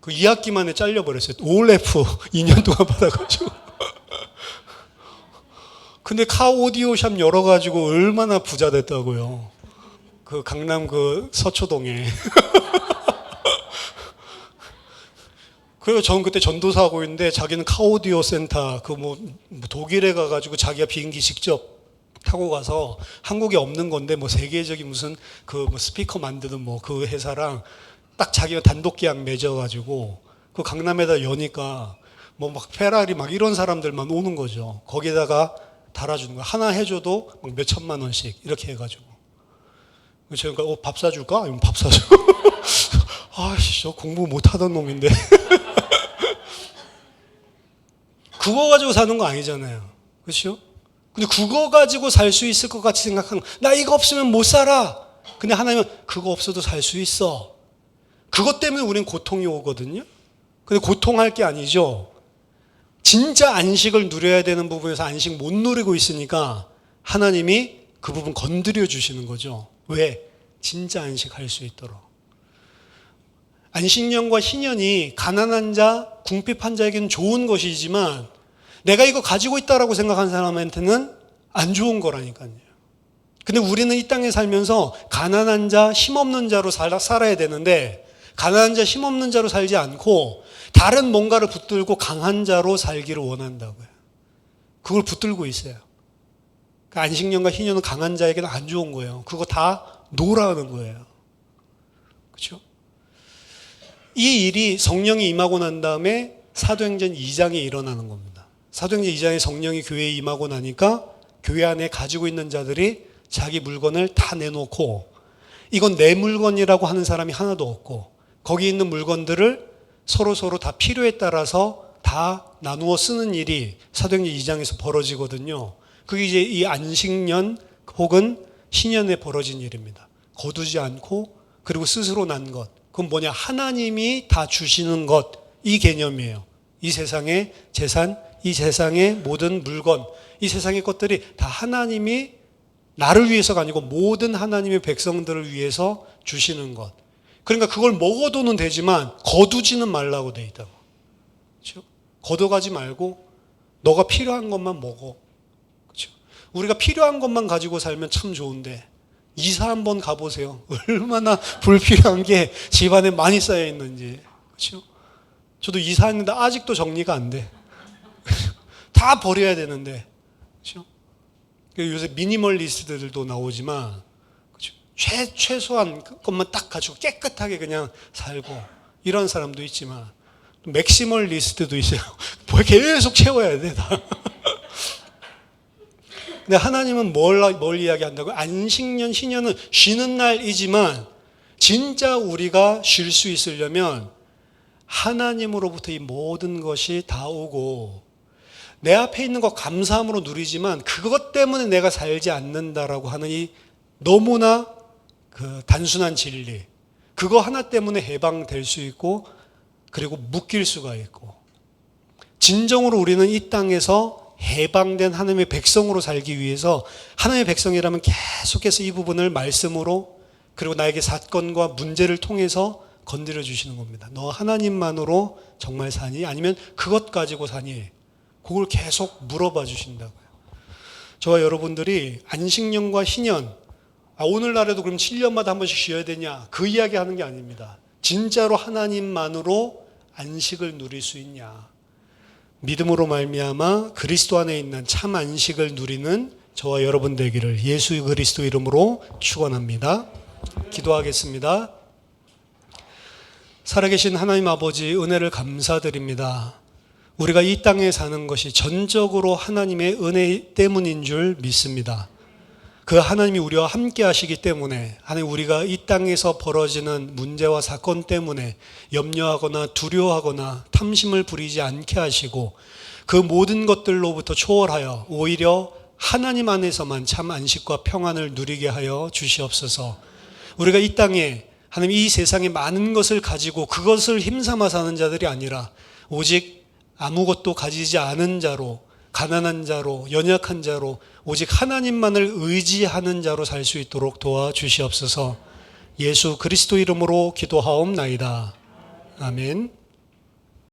S1: 그 2학기 만에 잘려버렸어요. OLF 2년 동안 받아가지고. 근데 카 오디오샵 열어가지고 얼마나 부자 됐다고요. 그 강남 그 서초동에. 그리고 저는 그때 전도사 하고 있는데 자기는 카오디오 센터 그 뭐 독일에 가가지고 자기가 비행기 직접 타고 가서 한국에 없는 건데 뭐 세계적인 무슨 그 뭐 스피커 만드는 뭐 그 회사랑 딱 자기가 단독 계약 맺어가지고 그 강남에다 여니까 뭐 막 페라리 막 이런 사람들만 오는 거죠. 거기다가 달아주는 거야. 하나 해줘도 막 몇 천만 원씩 이렇게 해가지고. 그러니까 밥 사줄까? 아니면 밥 사줘. 아씨, 저 공부 못하던 놈인데. 그거 가지고 사는 거 아니잖아요. 그렇죠? 근데 그거 가지고 살 수 있을 것 같이 생각하는 거. 나 이거 없으면 못 살아. 근데 하나님은 그거 없어도 살 수 있어. 그것 때문에 우리는 고통이 오거든요. 근데 고통할 게 아니죠. 진짜 안식을 누려야 되는 부분에서 안식 못 누리고 있으니까 하나님이 그 부분 건드려 주시는 거죠. 왜? 진짜 안식할 수 있도록. 안식년과 희년이 가난한 자, 궁핍한 자에게는 좋은 것이지만 내가 이거 가지고 있다라고 생각한 사람한테는 안 좋은 거라니까요. 근데 우리는 이 땅에 살면서 가난한 자, 힘없는 자로 살아야 되는데 가난한 자, 힘없는 자로 살지 않고 다른 뭔가를 붙들고 강한 자로 살기를 원한다고요. 그걸 붙들고 있어요. 안식년과 희년은 강한 자에게는 안 좋은 거예요. 그거 다 놓으라는 거예요. 그렇죠? 이 일이 성령이 임하고 난 다음에 사도행전 2장에 일어나는 겁니다. 사도행전 2장에 성령이 교회에 임하고 나니까 교회 안에 가지고 있는 자들이 자기 물건을 다 내놓고 이건 내 물건이라고 하는 사람이 하나도 없고 거기 있는 물건들을 서로 다 필요에 따라서 다 나누어 쓰는 일이 사도행전 2장에서 벌어지거든요. 그게 이제 이 안식년 혹은 신년에 벌어진 일입니다. 거두지 않고 그리고 스스로 난 것. 그건 뭐냐? 하나님이 다 주시는 것. 이 개념이에요. 이 세상의 재산, 이 세상의 모든 물건, 이 세상의 것들이 다 하나님이 나를 위해서가 아니고 모든 하나님의 백성들을 위해서 주시는 것. 그러니까 그걸 먹어도는 되지만 거두지는 말라고 돼 있다고. 그렇죠? 거둬가지 말고 너가 필요한 것만 먹어. 그렇죠? 우리가 필요한 것만 가지고 살면 참 좋은데 이사 한번 가보세요. 얼마나 불필요한 게 집안에 많이 쌓여 있는지. 그렇죠? 저도 이사했는데 아직도 정리가 안 돼. 다 버려야 되는데. 그렇죠? 요새 미니멀리스트들도 나오지만 그렇죠? 최소한 것만 딱 가지고 깨끗하게 그냥 살고 이런 사람도 있지만 맥시멀리스트도 있어요. 계속 채워야 돼 다. 근데 하나님은 뭘 이야기한다고? 안식년, 신년은 쉬는 날이지만 진짜 우리가 쉴 수 있으려면 하나님으로부터 이 모든 것이 다 오고 내 앞에 있는 것 감사함으로 누리지만 그것 때문에 내가 살지 않는다라고 하는 이 너무나 그 단순한 진리, 그거 하나 때문에 해방될 수 있고 그리고 묶일 수가 있고 진정으로 우리는 이 땅에서 해방된 하나님의 백성으로 살기 위해서 하나님의 백성이라면 계속해서 이 부분을 말씀으로 그리고 나에게 사건과 문제를 통해서 건드려 주시는 겁니다. 너 하나님만으로 정말 사니? 아니면 그것 가지고 사니? 그걸 계속 물어봐 주신다고요. 저와 여러분들이 안식년과 희년, 오늘날에도 그럼 7년마다 한 번씩 쉬어야 되냐? 그 이야기 하는 게 아닙니다. 진짜로 하나님만으로 안식을 누릴 수 있냐? 믿음으로 말미암아 그리스도 안에 있는 참 안식을 누리는 저와 여러분 되기를 예수 그리스도 이름으로 축원합니다. 기도하겠습니다. 살아계신 하나님 아버지 은혜를 감사드립니다. 우리가 이 땅에 사는 것이 전적으로 하나님의 은혜 때문인 줄 믿습니다. 그 하나님이 우리와 함께 하시기 때문에 하나님 우리가 이 땅에서 벌어지는 문제와 사건 때문에 염려하거나 두려워하거나 탐심을 부리지 않게 하시고 그 모든 것들로부터 초월하여 오히려 하나님 안에서만 참 안식과 평안을 누리게 하여 주시옵소서. 우리가 이 땅에 하나님 이 세상에 많은 것을 가지고 그것을 힘삼아 사는 자들이 아니라 오직 아무것도 가지지 않은 자로 가난한 자로 연약한 자로 오직 하나님만을 의지하는 자로 살 수 있도록 도와주시옵소서. 예수 그리스도 이름으로 기도하옵나이다. 아멘.